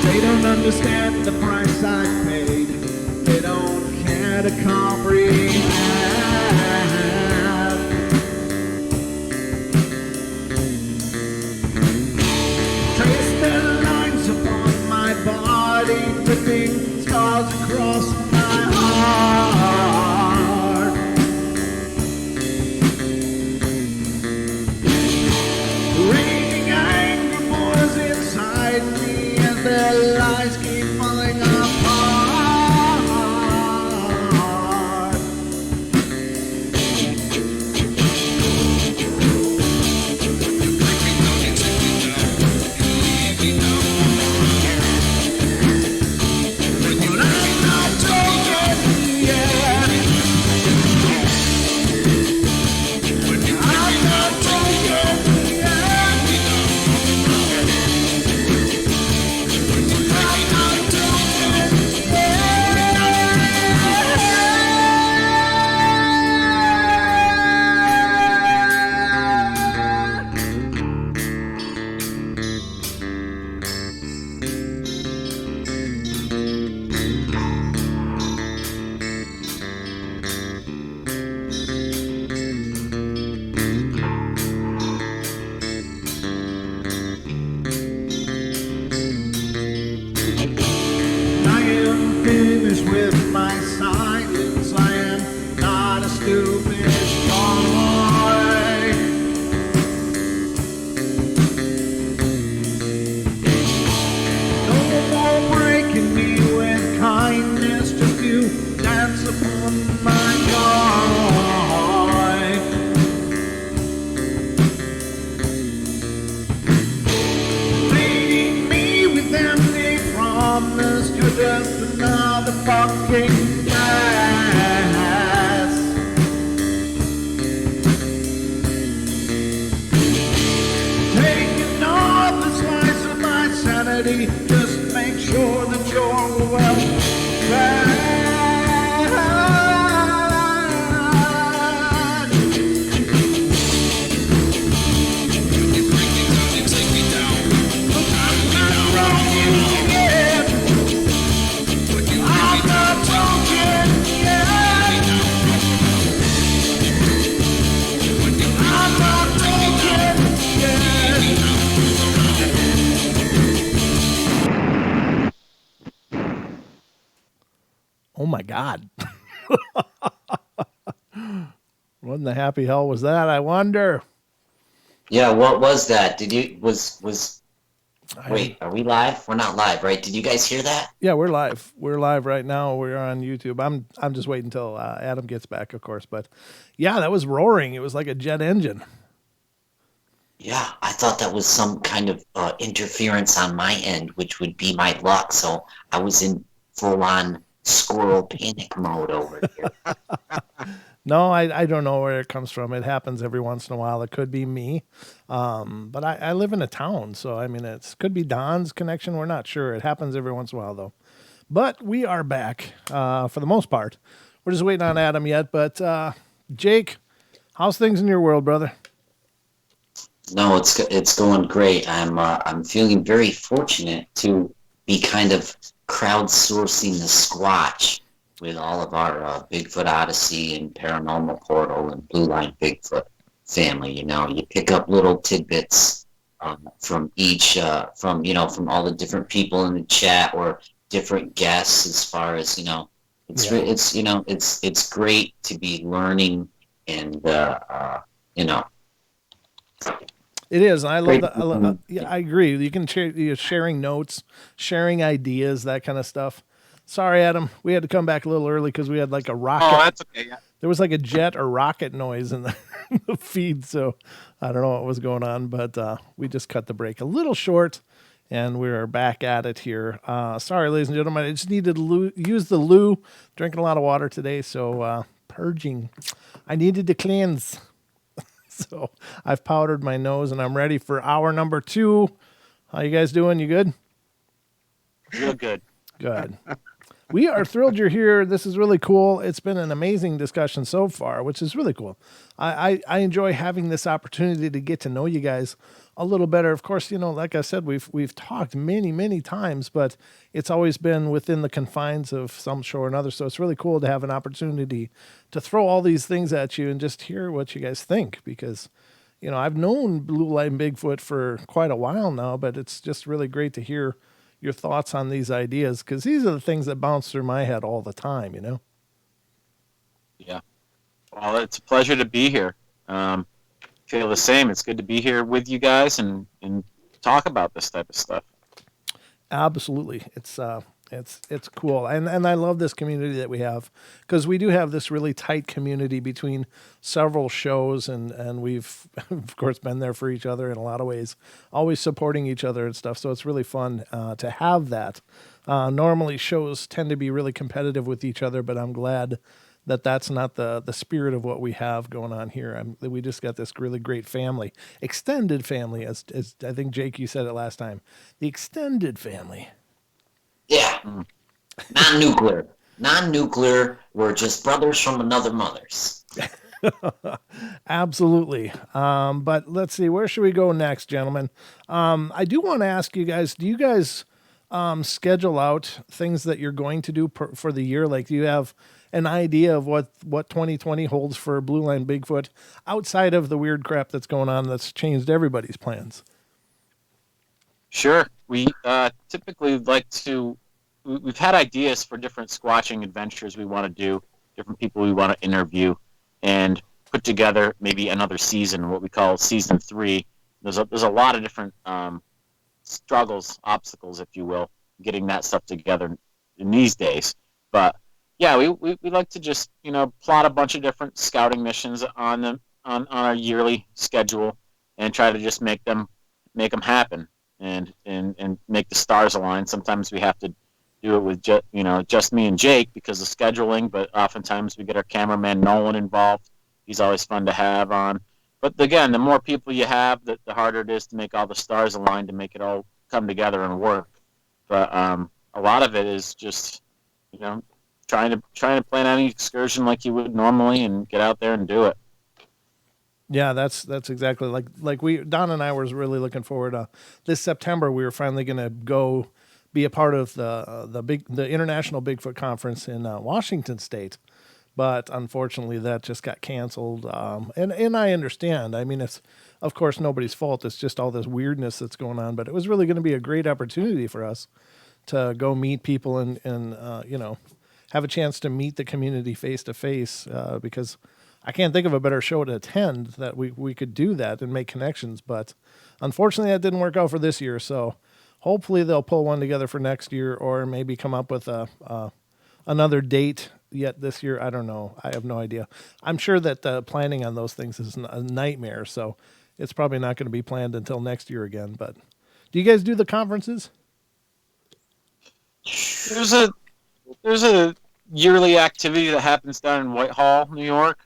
S5: They don't understand the price I paid. They don't care to comprehend. Trace their lines upon my body, dripping scars across heart. Raging anger boils inside me as their lies keep falling apart. But I'm not told. with my silence. I am not a stupid boy. No more breaking me with kindness, just you dance upon my joy. Leading me with empty promise, you're just another fucking gas. Taking off the slice of my sanity, just make sure that you're well fed.
S1: Oh my God. What in the happy hell was that? I wonder.
S4: Yeah, what was that? Did you wait, are we live? We're not live, right? Did you guys hear that?
S1: Yeah, we're live. We're live right now. We're on YouTube. I'm just waiting until Adam gets back, of course. But yeah, that was roaring. It was like a jet engine.
S4: Yeah, I thought that was some kind of interference on my end, which would be my luck. So I was in full-on squirrel panic mode over here.
S1: No, I don't know where it comes from. It happens every once in a while. It could be me. But I live in a town, so I mean, it could be Don's connection. We're not sure. It happens every once in a while, though. But we are back for the most part. We're just waiting on Adam yet. But Jake, how's things in your world, brother?
S4: No, it's going great. I'm feeling very fortunate to be kind of crowdsourcing the Squatch with all of our Bigfoot Odyssey and Paranormal Portal and Blueline Bigfoot family. You know, you pick up little tidbits from each, from all the different people in the chat or different guests. As far as it's great to be learning and
S1: It is. And I love that. Yeah, I agree. You can share, you're sharing notes, sharing ideas, that kind of stuff. Sorry, Adam. We had to come back a little early because we had like a rocket.
S2: Oh, that's okay. Yeah.
S1: There was like a jet or rocket noise in the, the feed. So I don't know what was going on, but we just cut the break a little short and we're back at it here. Sorry, ladies and gentlemen. I just needed to use the loo. Drinking a lot of water today. So purging. I needed to cleanse. So I've powdered my nose and I'm ready for hour number 2. How you guys doing? You good?
S2: Real good.
S1: Good. We are thrilled you're here. This is really cool. It's been an amazing discussion so far, which is really cool. I enjoy having this opportunity to get to know you guys a little better. Of course, like I said, we've talked many, many times, but it's always been within the confines of some show or another. So it's really cool to have an opportunity to throw all these things at you and just hear what you guys think, because I've known Blueline Bigfoot for quite a while now, but it's just really great to hear your thoughts on these ideas, because these are the things that bounce through my head all the time,
S2: Yeah. Well, it's a pleasure to be here. Feel the same. It's good to be here with you guys and talk about this type of stuff.
S1: Absolutely. It's cool. And I love this community that we have, because we do have this really tight community between several shows, and we've, of course, been there for each other in a lot of ways, always supporting each other and stuff. So it's really fun to have that. Normally, shows tend to be really competitive with each other, but I'm glad that that's not the spirit of what we have going on here. We just got this really great family, extended family, as I think, Jake, you said it last time, the extended family.
S4: Yeah. Non-nuclear. Non-nuclear. We're just brothers from another mother's.
S1: Absolutely. But let's see, where should we go next, gentlemen? I do want to ask you guys, do you guys schedule out things that you're going to do for the year? Like, do you have an idea of what 2020 holds for Blueline Bigfoot outside of the weird crap that's going on that's changed everybody's plans?
S2: Sure. We typically like to we've had ideas for different squatching adventures we want to do, different people we want to interview, and put together maybe another season, what we call season 3. There's a lot of different struggles, obstacles, if you will, getting that stuff together in these days. But yeah, we like to just plot a bunch of different scouting missions on them on our yearly schedule and try to just make them happen and make the stars align. Sometimes we have to do it with just me and Jake because of scheduling, but oftentimes we get our cameraman Nolan involved. He's always fun to have on. But again, the more people you have, the harder it is to make all the stars align to make it all come together and work. But a lot of it is just trying to plan any excursion like you would normally and get out there and do it.
S1: Yeah, that's exactly like Don and I was really looking forward to this September. We were finally going to go be a part of the International Bigfoot Conference in Washington State, but unfortunately that just got canceled. And I understand. I mean, it's of course nobody's fault. It's just all this weirdness that's going on. But it was really going to be a great opportunity for us to go meet people and have a chance to meet the community face to face because I can't think of a better show to attend that we could do that and make connections. But unfortunately, that didn't work out for this year. So hopefully they'll pull one together for next year or maybe come up with another date yet this year. I don't know. I have no idea. I'm sure that planning on those things is a nightmare. So it's probably not going to be planned until next year again. But do you guys do the conferences?
S2: There's a yearly activity that happens down in Whitehall, New York,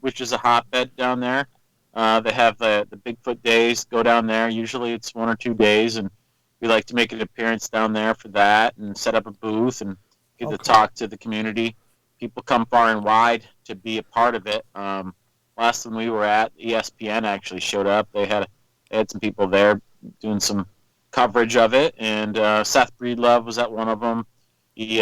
S2: which is a hotbed down there. They have the Bigfoot days. Go down there. Usually it's 1 or 2 days, and we like to make an appearance down there for that and set up a booth and get to talk to the community. People come far and wide to be a part of it. Last one we were at, ESPN actually showed up. They had some people there doing some coverage of it, and Seth Breedlove was at one of them. He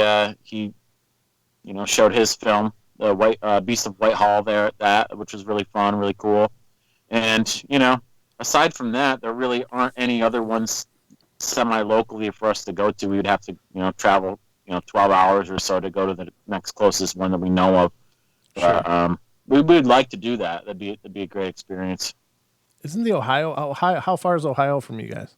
S2: showed his film, the Beast of Whitehall there at that, which was really fun, really cool. And, aside from that, there really aren't any other ones semi-locally for us to go to. We would have to, travel, 12 hours or so to go to the next closest one that we know of.
S1: Sure.
S2: But, we would like to do that. That'd be a great experience.
S1: Isn't the Ohio, how far is Ohio from you guys?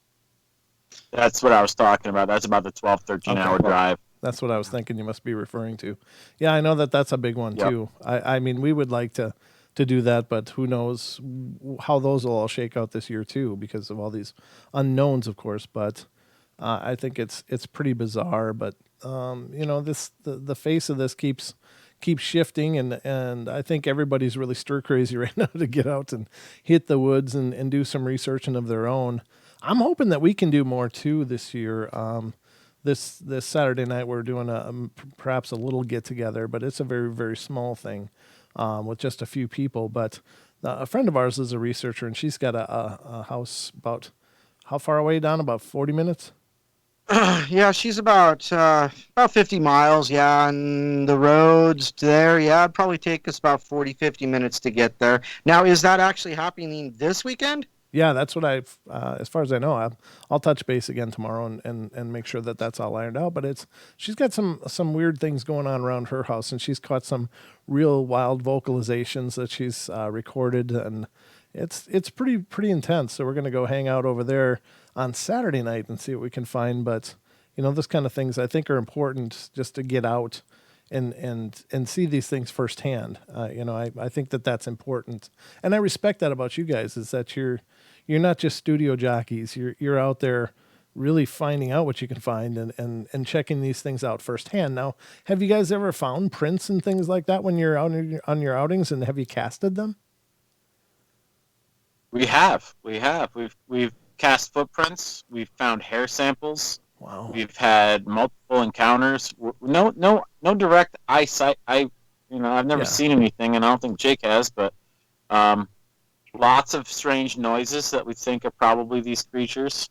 S2: That's what I was talking about. That's about the 12, 13-hour drive.
S1: That's what I was thinking you must be referring to. Yeah, I know that's a big one too. I mean, we would like to do that, but who knows how those will all shake out this year too because of all these unknowns, of course. But I think it's pretty bizarre. But the face of this keeps shifting, and I think everybody's really stir crazy right now to get out and hit the woods and do some researching of their own. I'm hoping that we can do more too this year. This Saturday night we're doing perhaps a little get together, but it's a very, very small thing with just a few people. But a friend of ours is a researcher, and she's got a house about how far away, Don? About 40 minutes?
S3: Yeah, she's about 50 miles. Yeah, and the roads there, yeah, it'd probably take us about 40, 50 minutes to get there. Now, is that actually happening this weekend?
S1: Yeah, that's what as far as I know, I'll touch base again tomorrow and make sure that that's all ironed out. But she's got some weird things going on around her house, and she's caught some real wild vocalizations that she's recorded, and it's pretty intense. So we're gonna go hang out over there on Saturday night and see what we can find. But this kind of things I think are important just to get out and see these things firsthand. I think that that's important, and I respect that about you guys. Is that you're not just studio jockeys. You're out there really finding out what you can find and checking these things out firsthand. Now, have you guys ever found prints and things like that when you're out on your outings, and have you casted them?
S2: We have. We've cast footprints. We've found hair samples.
S1: Wow.
S2: We've had multiple encounters. No direct eyesight. I've never seen anything, and I don't think Jake has, but lots of strange noises that we think are probably these creatures.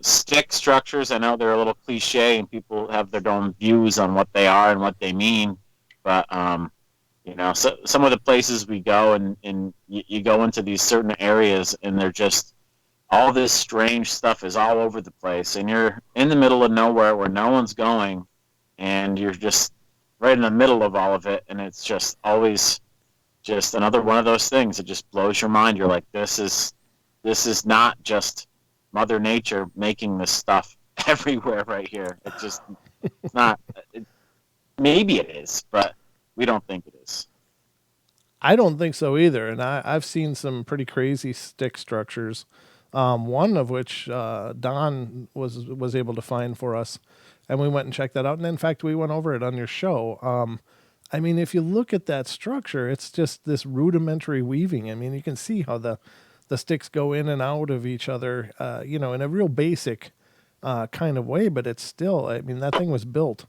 S2: Stick structures. I know they're a little cliche, and people have their own views on what they are and what they mean, but so some of the places we go and you go into these certain areas, and they're just all this strange stuff is all over the place, and you're in the middle of nowhere where no one's going, and you're just right in the middle of all of it, and it's just always just another one of those things that just blows your mind. You're like, this is not just Mother Nature making this stuff everywhere right here. It's not. Maybe it is, but we don't think it is.
S1: I don't think so either. And I've seen some pretty crazy stick structures. One of which Don was able to find for us, and we went and checked that out. And in fact, we went over it on your show. I mean, if you look at that structure, it's just this rudimentary weaving. I mean, you can see how the sticks go in and out of each other, in a real basic kind of way. But it's still, I mean, that thing was built.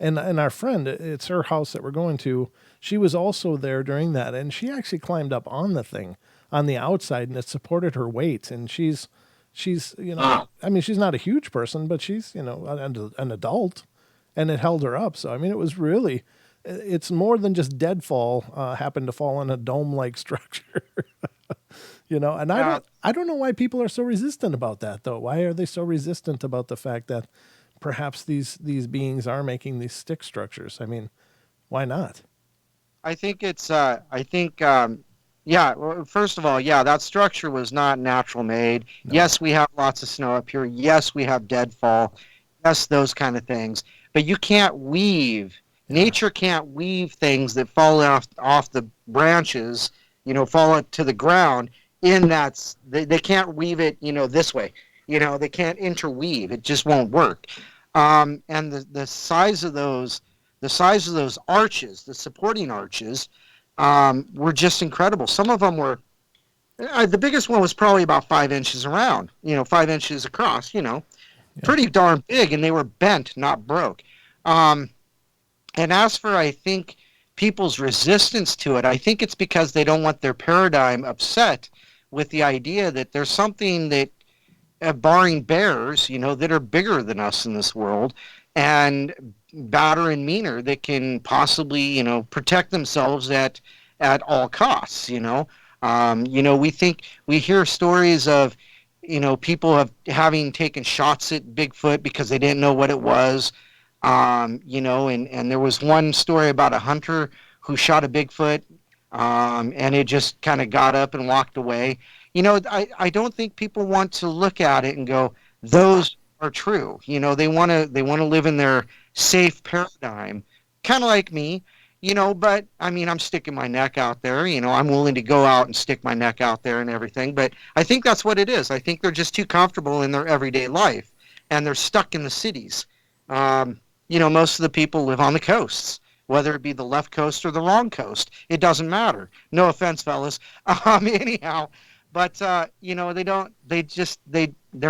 S1: And our friend, it's her house that we're going to. She was also there during that, and she actually climbed up on the thing on the outside, and it supported her weight. And she's I mean, she's not a huge person, but she's an adult, and it held her up. So I mean, it was really, it's more than just deadfall happened to fall in a dome-like structure. And I don't know why people are so resistant about that, though. Why are they so resistant about the fact that perhaps these beings are making these stick structures? I mean, why not?
S3: I think it's, well, first of all, that structure was not natural made. No. Yes, we have lots of snow up here. Yes, we have deadfall. Yes, those kind of things. But you can't weave. Nature can't weave things that fall off the branches, fall to the ground. They can't weave it, this way. They can't interweave. It just won't work. And the size of those arches, the supporting arches, were just incredible. Some of them were, the biggest one was probably about 5 inches around, 5 inches across, pretty darn big, and they were bent, not broke. And as for, I think, people's resistance to it, I think it's because they don't want their paradigm upset with the idea that there's something that, barring bears, that are bigger than us in this world, and badder and meaner, that can possibly, protect themselves at all costs. We hear stories of, people having taken shots at Bigfoot because they didn't know what it was. And there was one story about a hunter who shot a Bigfoot, and it just kind of got up and walked away. I don't think people want to look at it and go, those are true. They want to live in their safe paradigm, kind of like me, but I mean, I'm sticking my neck out there, I'm willing to go out and stick my neck out there and everything. But I think that's what it is. I think they're just too comfortable in their everyday life, and they're stuck in the cities. Most of the people live on the coasts, whether it be the left coast or the wrong coast. It doesn't matter. No offense, fellas. Anyhow, but they're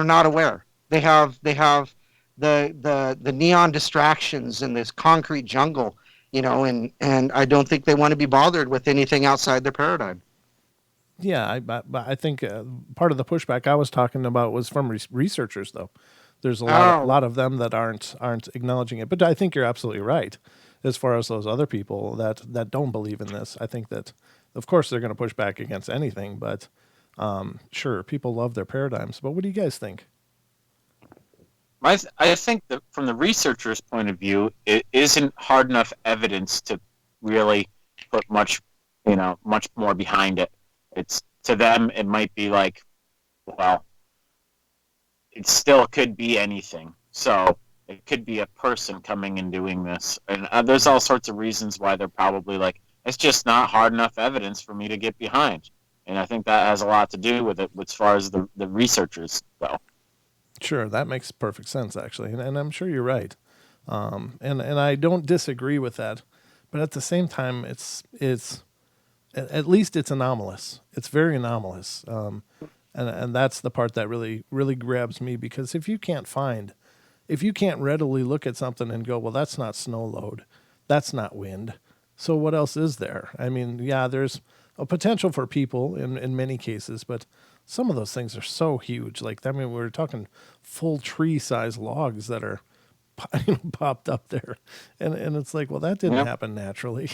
S3: not aware. They have the neon distractions in this concrete jungle, and I don't think they want to be bothered with anything outside their paradigm.
S1: Yeah, I think part of the pushback I was talking about was from researchers, though. There's a lot of them that aren't acknowledging it. But I think you're absolutely right. As far as those other people that don't believe in this, I think that, of course, they're going to push back against anything. But sure, people love their paradigms. But what do you guys think?
S2: I think that from the researcher's point of view, it isn't hard enough evidence to really put much more behind it. It's, to them, it might be like, well, it still could be anything. So it could be a person coming and doing this. And there's all sorts of reasons why they're probably like, it's just not hard enough evidence for me to get behind. And I think that has a lot to do with it as far as the researchers go.
S1: Sure, that makes perfect sense, actually. And I'm sure you're right. And I don't disagree with that. But at the same time, it's at least it's anomalous. It's very anomalous. And that's the part that really, really grabs me, because if you can't readily look at something and go, well, that's not snow load, that's not wind, so what else is there? I mean, yeah, there's a potential for people in many cases, but some of those things are so huge. Like, I mean, we're talking full tree-sized logs that are popped up there. And it's like, well, that didn't happen naturally.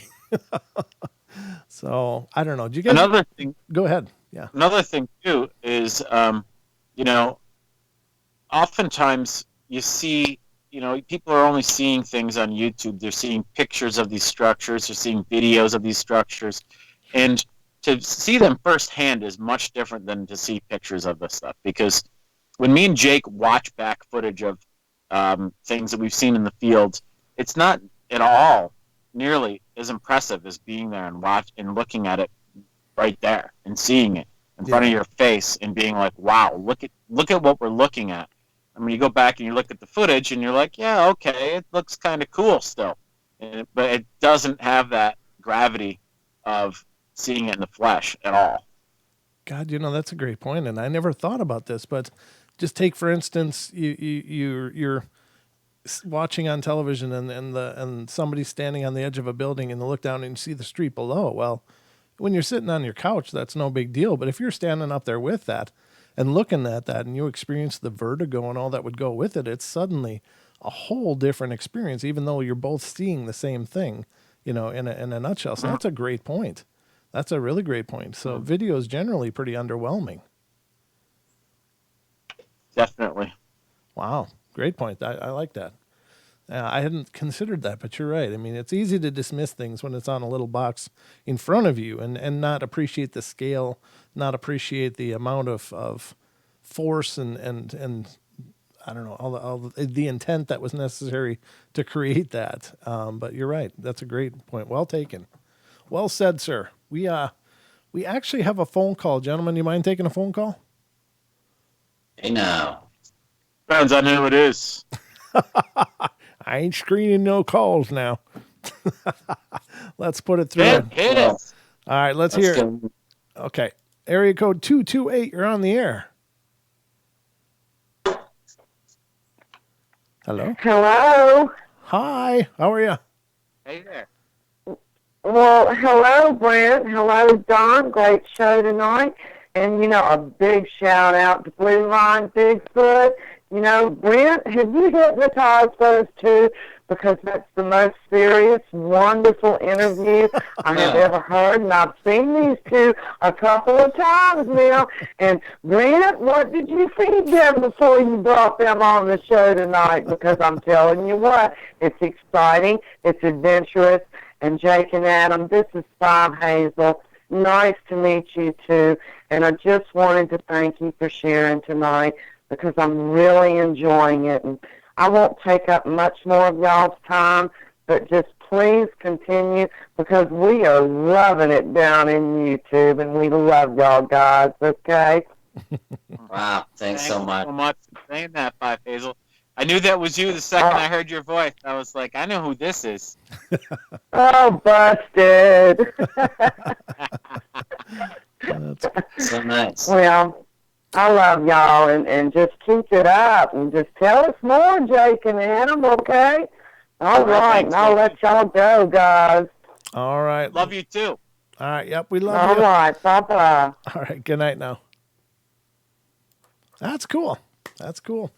S1: So, I don't know. Do you guys...
S2: Another thing...
S1: Go ahead. Yeah.
S2: Another thing, too, is, you know, oftentimes you see, people are only seeing things on YouTube. They're seeing pictures of these structures. They're seeing videos of these structures. And to see them firsthand is much different than to see pictures of this stuff. Because when me and Jake watch back footage of things that we've seen in the field, it's not at all nearly as impressive as being there and looking at it right there and seeing it in front of your face and being like, wow, look at what we're looking at. I mean, you go back and you look at the footage and you're like, yeah, okay, it looks kind of cool still. But it doesn't have that gravity of seeing it in the flesh at all.
S1: God, that's a great point, and I never thought about this. But just take, for instance, you're watching on television, and somebody's standing on the edge of a building, and they look down and you see the street below. Well, when you're sitting on your couch, that's no big deal. But if you're standing up there with that and looking at that, and you experience the vertigo and all that would go with it, it's suddenly a whole different experience, even though you're both seeing the same thing, in a nutshell. So that's a great point. That's a really great point. So video is generally pretty underwhelming.
S2: Definitely.
S1: Wow. Great point. I like that. I hadn't considered that, but you're right. I mean, it's easy to dismiss things when it's on a little box in front of you and not appreciate the scale, not appreciate the amount of force and I don't know, all the intent that was necessary to create that. But you're right. That's a great point. Well taken. Well said, sir. We actually have a phone call. Gentlemen, you mind taking a phone call?
S4: Hey, now.
S2: Depends on who it is.
S1: I ain't screening no calls now. Let's put it through.
S2: Hit it.
S1: All right, let's hear it. Okay. Area code 228, you're on the air. Hello?
S6: Hello.
S1: Hi, how are you?
S2: Hey there.
S6: Well, hello, Brent. Hello, Don. Great show tonight. And, a big shout out to Blueline Bigfoot. Brent, have you hypnotized those two? Because that's the most serious, wonderful interview I have ever heard. And I've seen these two a couple of times now. And, Brent, what did you feed them before you brought them on the show tonight? Because I'm telling you what, it's exciting, it's adventurous. And Jake and Adam, this is Bob Hazel. Nice to meet you two. And I just wanted to thank you for sharing tonight because I'm really enjoying it. And I won't take up much more of y'all's time, but just please continue because we are loving it down in YouTube and we love y'all guys, okay?
S4: Wow, thanks so much.
S2: So much for saying that, Five Hazel. I knew that was you the second I heard your voice. I was like, I know who this is.
S6: Oh, busted.
S4: So nice.
S6: Well, I love y'all, and just keep it up, and just tell us more, Jake and Adam, okay? All right, and I'll let y'all go, guys.
S1: All right.
S2: Love you, too.
S1: All right, yep, we love
S6: you. All right, bye-bye.
S1: All right, good night now. That's cool. That's cool.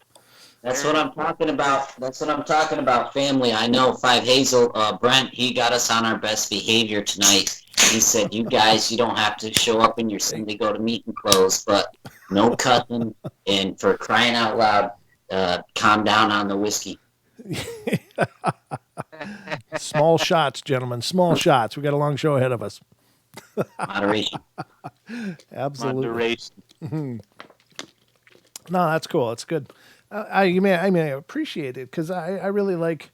S4: That's what I'm talking about. That's what I'm talking about, family. I know Five Hazel, Brent, he got us on our best behavior tonight. He said, you guys, you don't have to show up in your Sunday go-to-meeting clothes, but no cussing, and for crying out loud, calm down on the whiskey.
S1: Small shots, gentlemen, small shots. We got a long show ahead of us.
S4: Moderation.
S1: Absolutely.
S2: Moderation.
S1: No, that's cool. It's good. I appreciate it because I really like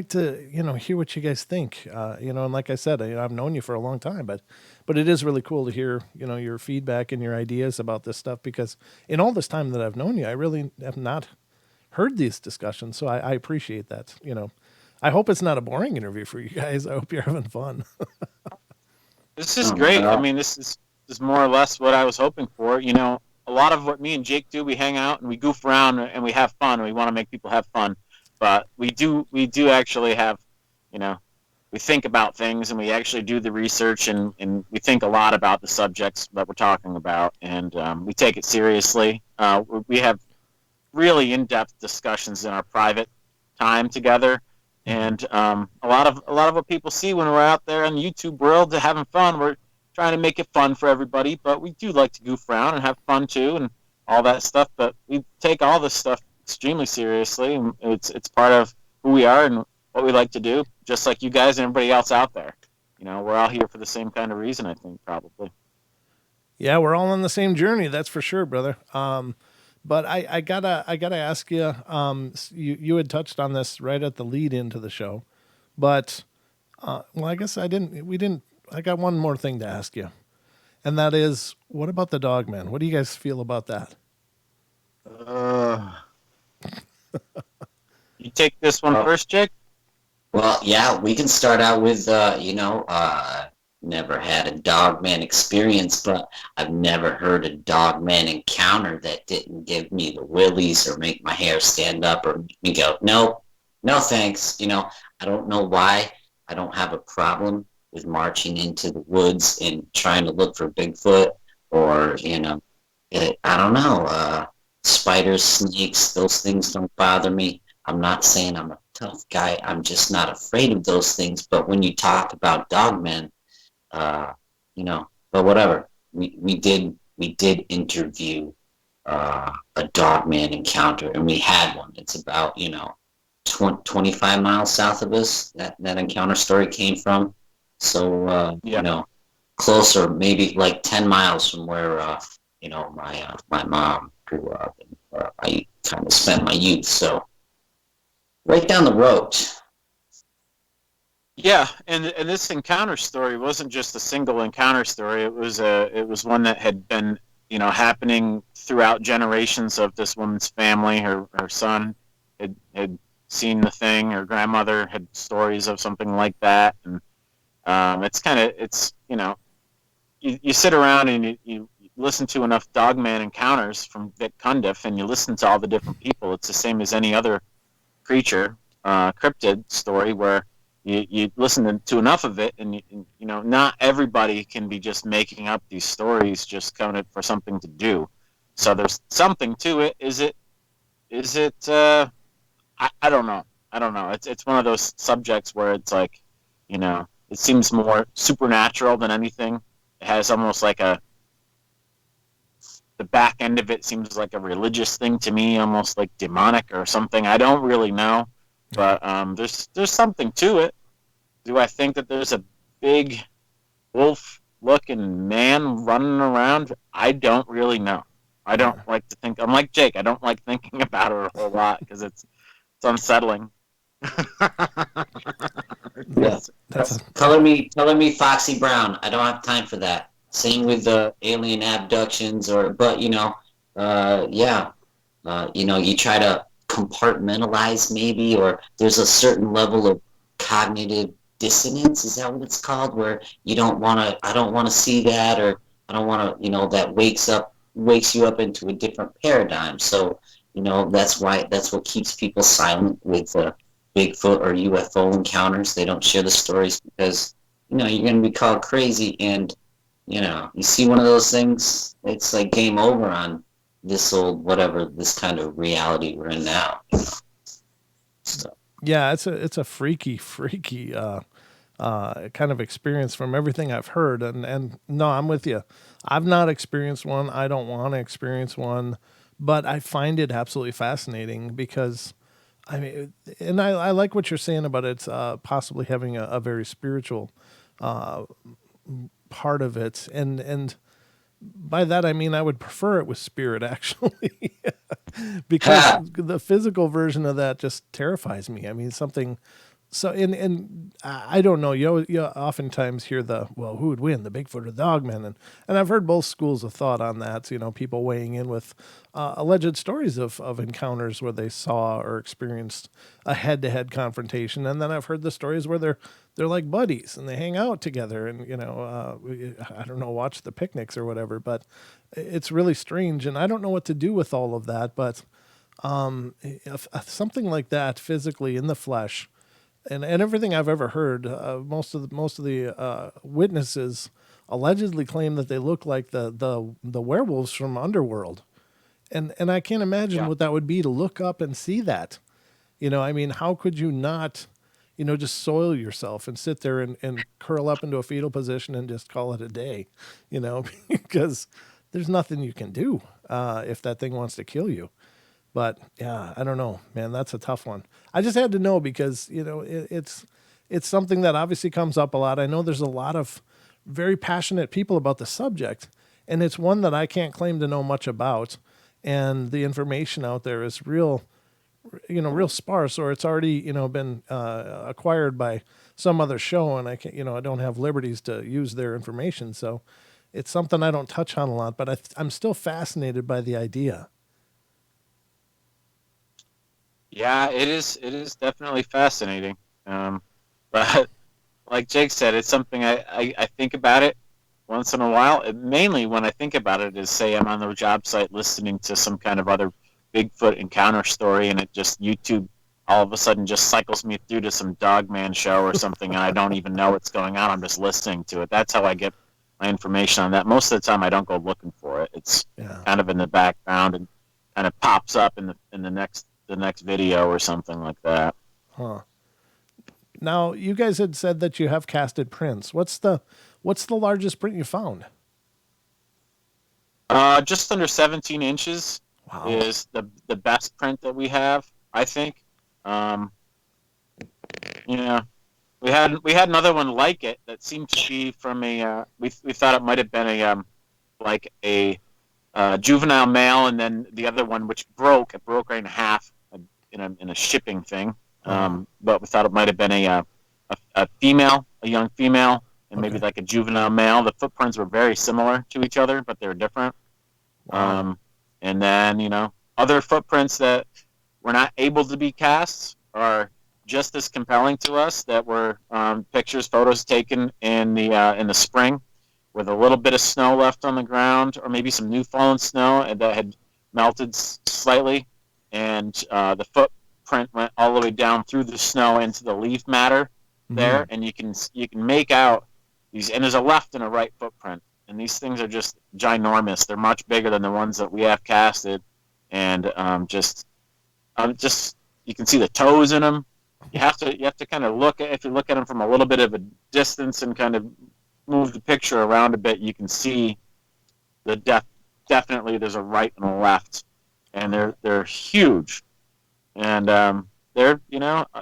S1: to, hear what you guys think, and like I said, I've known you for a long time, but it is really cool to hear, your feedback and your ideas about this stuff because in all this time that I've known you, I really have not heard these discussions. So I appreciate that. I hope it's not a boring interview for you guys. I hope you're having fun.
S2: This is great. I mean, this is more or less what I was hoping for. A lot of what me and Jake do, we hang out and we goof around and we have fun. And we want to make people have fun, but we do actually have, we think about things and we actually do the research and we think a lot about the subjects that we're talking about, and we take it seriously. We have really in-depth discussions in our private time together, and a lot of what people see when we're out there in the YouTube world having fun, we're trying to make it fun for everybody, but we do like to goof around and have fun too, and all that stuff. But we take all this stuff extremely seriously, and it's part of who we are and what we like to do, just like you guys and everybody else out there. We're all here for the same kind of reason, I think, probably.
S1: Yeah, we're all on the same journey. That's for sure, brother. But I gotta ask you. You had touched on this right at the lead into the show, but well, I guess I didn't. We didn't. I got one more thing to ask you, and that is, what about the Dogman? What do you guys feel about that?
S2: You take this one first, Jake?
S4: Well, yeah, we can start out with, never had a Dogman experience, but I've never heard a Dogman encounter that didn't give me the willies or make my hair stand up or make me go, nope, no thanks. I don't know why. I don't have a problem with marching into the woods and trying to look for Bigfoot or, I don't know, spiders, snakes, those things don't bother me. I'm not saying I'm a tough guy. I'm just not afraid of those things. But when you talk about Dogmen, but whatever. We did interview a Dogman encounter, and we had one. It's about 25 miles south of us. That encounter story came from. So closer, maybe like 10 miles from where my mom grew up, and I kind of spent my youth. So right down the road.
S2: Yeah, and this encounter story wasn't just a single encounter story. It was one that had been happening throughout generations of this woman's family. Her son had seen the thing. Her grandmother had stories of something like that, and you sit around and you listen to enough Dogman encounters from Vic Cundiff, and you listen to all the different people. It's the same as any other creature, cryptid story, where you listen to enough of it, and not everybody can be just making up these stories just coming for something to do. So there's something to it. Is it? I don't know. It's one of those subjects where it's like, it seems more supernatural than anything. It has almost like the back end of it seems like a religious thing to me, almost like demonic or something. I don't really know. But there's something to it. Do I think that there's a big wolf-looking man running around? I don't really know. I don't like to think. I'm like Jake. I don't like thinking about it a whole lot because it's unsettling.
S4: Yeah. Color me Foxy Brown. I don't have time for that. Same with the alien abductions, you try to compartmentalize maybe, or there's a certain level of cognitive dissonance, is that what it's called, where I don't want to see that, or I don't want to, that wakes you up into a different paradigm. So that's what keeps people silent with Bigfoot or UFO encounters. They don't share the stories because you're going to be called crazy, and you see one of those things, it's like game over on this kind of reality we're in now. So.
S1: Yeah, it's a freaky kind of experience from everything I've heard, and no, I'm with you. I've not experienced one. I don't want to experience one, but I find it absolutely fascinating because, I mean, and I like what you're saying about it possibly having a very spiritual part of it, and by that I mean I would prefer it with spirit, actually, because the physical version of that just terrifies me. I mean, something. So, and I don't know. You oftentimes hear who would win, the Bigfoot or the Dogman, and I've heard both schools of thought on that. People weighing in with alleged stories of encounters where they saw or experienced a head-to-head confrontation, and then I've heard the stories where they're like buddies and they hang out together, and I don't know, watch the picnics or whatever. But it's really strange, and I don't know what to do with all of that. But if something like that physically in the flesh. And everything I've ever heard, most of the witnesses allegedly claim that they look like the werewolves from Underworld, and I can't imagine what that would be to look up and see that. I mean, how could you not, just soil yourself and sit there and curl up into a fetal position and just call it a day, because there's nothing you can do. if that thing wants to kill you. But yeah, I don't know, man. That's a tough one. I just had to know because it's something that obviously comes up a lot. I know there's a lot of very passionate people about the subject, and it's one that I can't claim to know much about. And the information out there is real sparse, or it's already, been acquired by some other show, and I can't, I don't have liberties to use their information. So it's something I don't touch on a lot, but I'm still fascinated by the idea.
S2: Yeah, it is. It is definitely fascinating. But like Jake said, it's something I think about it once in a while. Mainly when I think about it is, say, I'm on the job site listening to some kind of other Bigfoot encounter story, and it just YouTube all of a sudden just cycles me through to some Dogman show or something, and I don't even know what's going on. I'm just listening to it. That's how I get my information on that. Most of the time, I don't go looking for it. It's kind of in the background and kind of pops up in the next video or something like that.
S1: Huh. Now, you guys had said that you have casted prints. What's the largest print you found?
S2: Just under 17 inches.
S1: Wow.
S2: Is the best print that we have, I think. We had another one like it that seemed to be from a we thought it might have been a juvenile male, and then the other one which broke right in half in a shipping thing. But we thought it might have been a female, a young female, and maybe like a juvenile male. The footprints were very similar to each other, but they were different.
S1: Wow.
S2: And then, other footprints that were not able to be cast are just as compelling to us, that were photos taken in the spring with a little bit of snow left on the ground, or maybe some new fallen snow that had melted slightly, and the footprint went all the way down through the snow into the leaf matter there, and you can make out these, and there's a left and a right footprint. And these things are just ginormous. They're much bigger than the ones that we have casted, and just you can see the toes in them. You have to kind of look at, if you look at them from a little bit of a distance and kind of move the picture around a bit, you can see the definitely there's a right and a left, and they're huge, and they're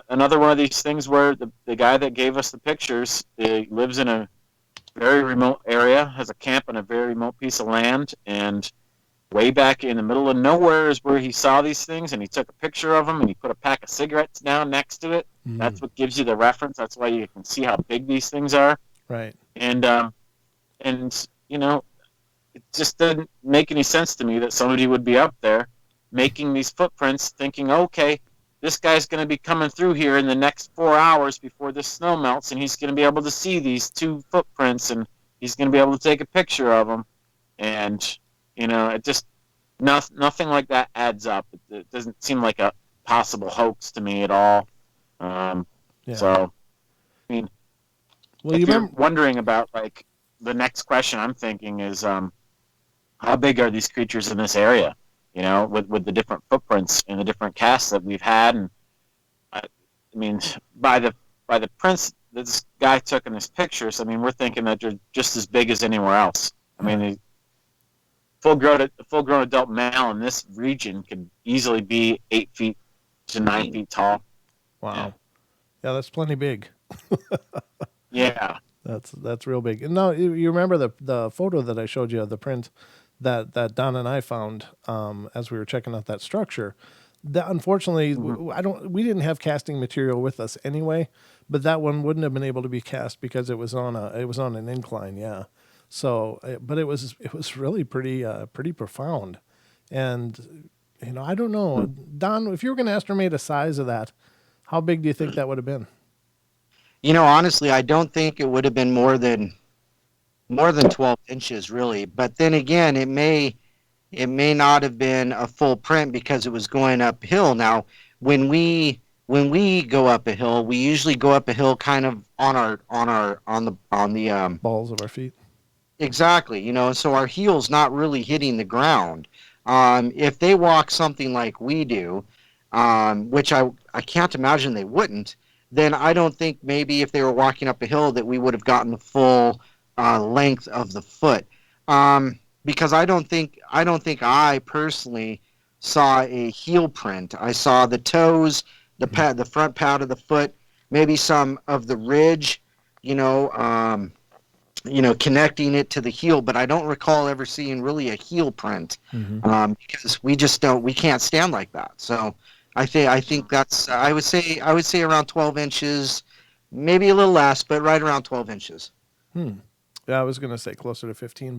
S2: another one of these things where the guy that gave us the pictures lives in a very remote area, has a camp on a very remote piece of land, and way back in the middle of nowhere is where he saw these things, and he took a picture of them, and he put a pack of cigarettes down next to it. That's what gives you the reference. That's why you can see how big these things are.
S1: Right.
S2: And it just didn't make any sense to me that somebody would be up there making these footprints thinking, okay, this guy's going to be coming through here in the next 4 hours before the snow melts, and he's going to be able to see these two footprints, and he's going to be able to take a picture of them. And, it just, nothing like that adds up. It doesn't seem like a possible hoax to me at all. So, I mean,
S1: well,
S2: if you're wondering about, like, the next question I'm thinking is, how big are these creatures in this area? With the different footprints and the different casts that we've had, and I mean, by the prints that this guy took in his pictures, I mean, we're thinking that they're just as big as anywhere else. I mean, the full-grown adult male in this region could easily be 8 feet to 9 feet tall.
S1: Wow, yeah, that's plenty big.
S2: Yeah,
S1: that's real big. And now you remember the photo that I showed you of the print that Don and I found as we were checking out that structure. That unfortunately, we didn't have casting material with us anyway, but that one wouldn't have been able to be cast because it was on an incline. Yeah, so but it was really pretty profound, and I don't know, Don, if you were going to estimate a size of that, how big do you think that would have been?
S3: Honestly, I don't think it would have been more than 12 inches, really. But then again, it may not have been a full print because it was going uphill. Now, when we go up a hill, we usually go up a hill kind of on the
S1: balls of our feet.
S3: Exactly, so our heel's not really hitting the ground. If they walk something like we do, which I can't imagine they wouldn't, then I don't think maybe if they were walking up a hill that we would have gotten the full length of the foot. because I don't think I personally saw a heel print. I saw the toes, the front pad of the foot, maybe some of the ridge, you know, connecting it to the heel, but I don't recall ever seeing really a heel print, because we can't stand like that. So I think that's I would say around 12 inches, maybe a little less, but right around 12 inches.
S1: Yeah, I was going to say closer to 15,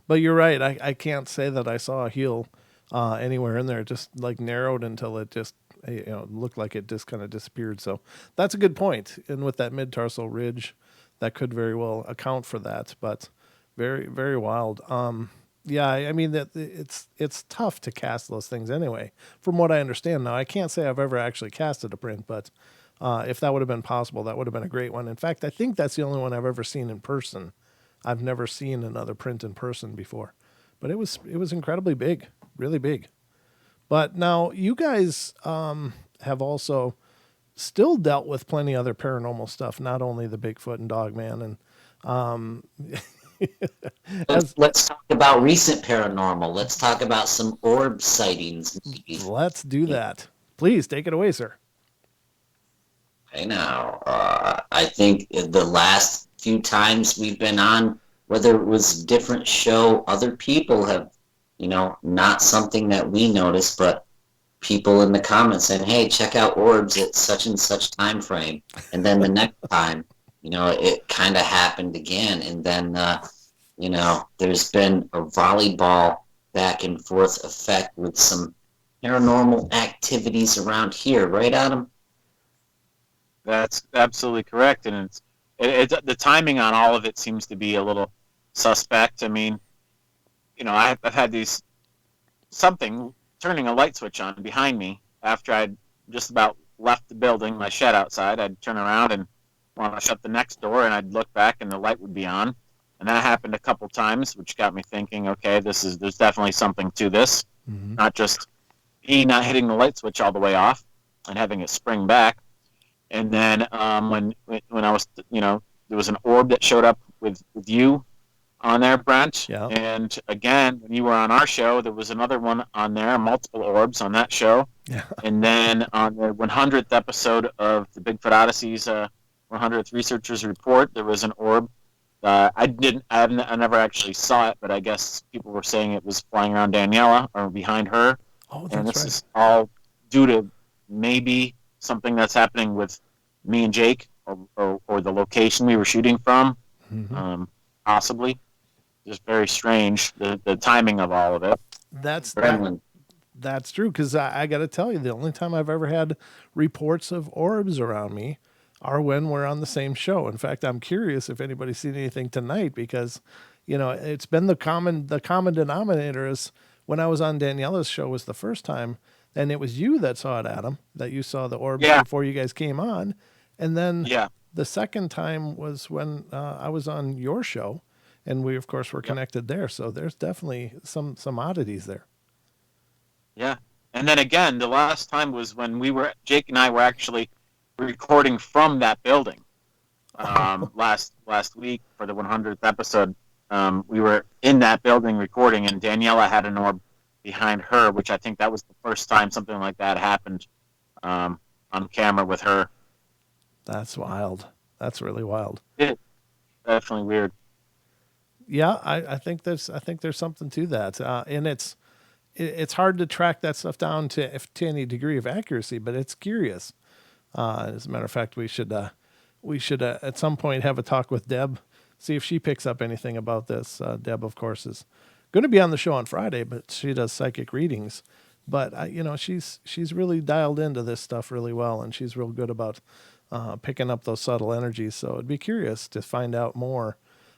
S1: but you're right. I can't say that I saw a heel anywhere in there. It just like narrowed until it just looked like it just kind of disappeared. So that's a good point. And with that mid-tarsal ridge, that could very well account for that. But very, very wild. Yeah, I mean that it's tough to cast those things anyway. From what I understand now, I can't say I've ever actually casted a print, but if that would have been possible, that would have been a great one. In fact, I think that's the only one I've ever seen in person. I've never seen another print in person before, but it was incredibly big, really big. But now you guys have also still dealt with plenty other paranormal stuff, not only the Bigfoot and Dogman, and
S4: Let's talk about recent paranormal. Let's talk about some orb sightings.
S1: let's do that. Please take it away, sir.
S4: Okay, now, I think the last few times we've been on, whether it was a different show, other people have, not something that we noticed, but people in the comments saying, hey, check out orbs at such and such time frame. And then the next time, it kind of happened again. And then, there's been a volleyball back and forth effect with some paranormal activities around here, right, Adam?
S2: That's absolutely correct, and it's the timing on all of it seems to be a little suspect. I mean, I've had something turning a light switch on behind me after I'd just about left the building, my shed outside. I'd turn around and want to shut the next door, and I'd look back, and the light would be on, and that happened a couple times, which got me thinking, okay, there's definitely something to this, not just me not hitting the light switch all the way off and having it spring back. And then when I was, there was an orb that showed up with you on there, Brent.
S1: Yeah.
S2: And again, when you were on our show, there was another one on there, multiple orbs on that show.
S1: Yeah.
S2: And then on the 100th episode of the Bigfoot Oddities 100th Researchers Report, there was an orb. I never actually saw it, but I guess people were saying it was flying around Daniela or behind her.
S1: Oh, that's
S2: and this
S1: right.
S2: is all due to maybe something that's happening with me and Jake, or the location we were shooting from, possibly. Just very strange, the timing of all of it.
S1: That's
S4: Gremlin.
S1: true, because I got to tell you, the only time I've ever had reports of orbs around me are when we're on the same show. In fact, I'm curious if anybody's seen anything tonight, because it's been the common denominator is when I was on Daniela's show was the first time. And it was you that saw it, Adam, that you saw the orbs before you guys came on. And then the second time was when I was on your show, and we, of course, were connected there. So there's definitely some oddities there.
S2: Yeah. And then again, the last time was when Jake and I were actually recording from that building. Last week for the 100th episode, we were in that building recording, and Daniela had an orb behind her, which I think that was the first time something like that happened on camera with her.
S1: That's wild. That's really wild.
S2: It's definitely weird.
S1: Yeah, I think there's something to that, and it's hard to track that stuff down to any degree of accuracy, but it's curious. As a matter of fact, we should at some point have a talk with Deb, see if she picks up anything about this. Deb, of course, is going to be on the show on Friday, but she does psychic readings. But she's really dialed into this stuff really well, and she's real good about picking up those subtle energies. So I'd be curious to find out more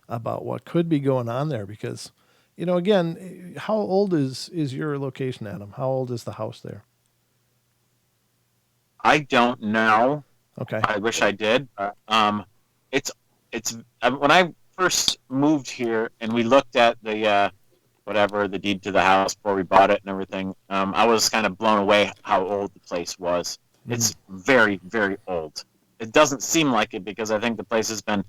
S1: about what could be going on there, because again, how old is your location, Adam? How old is the house there?
S2: I don't know.
S1: Okay.
S2: I wish I did. It's when I first moved here and we looked at the the deed to the house before we bought it and everything, I was kind of blown away how old the place was. It's very, very old. It doesn't seem like it because I think the place has been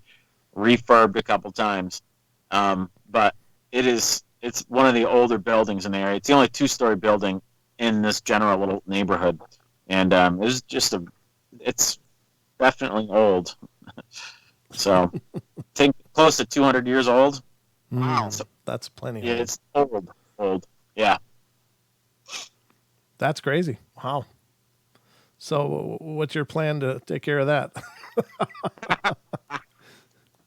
S2: refurbed a couple times, but it is it's one of the older buildings in the area. It's the only 2-story building in this general little neighborhood, and it's definitely old. So, I think close to 200 years old.
S1: Wow,
S2: So,
S1: that's plenty.
S2: yeah, it's old. Yeah.
S1: That's crazy. Wow. So, what's your plan to take care of that?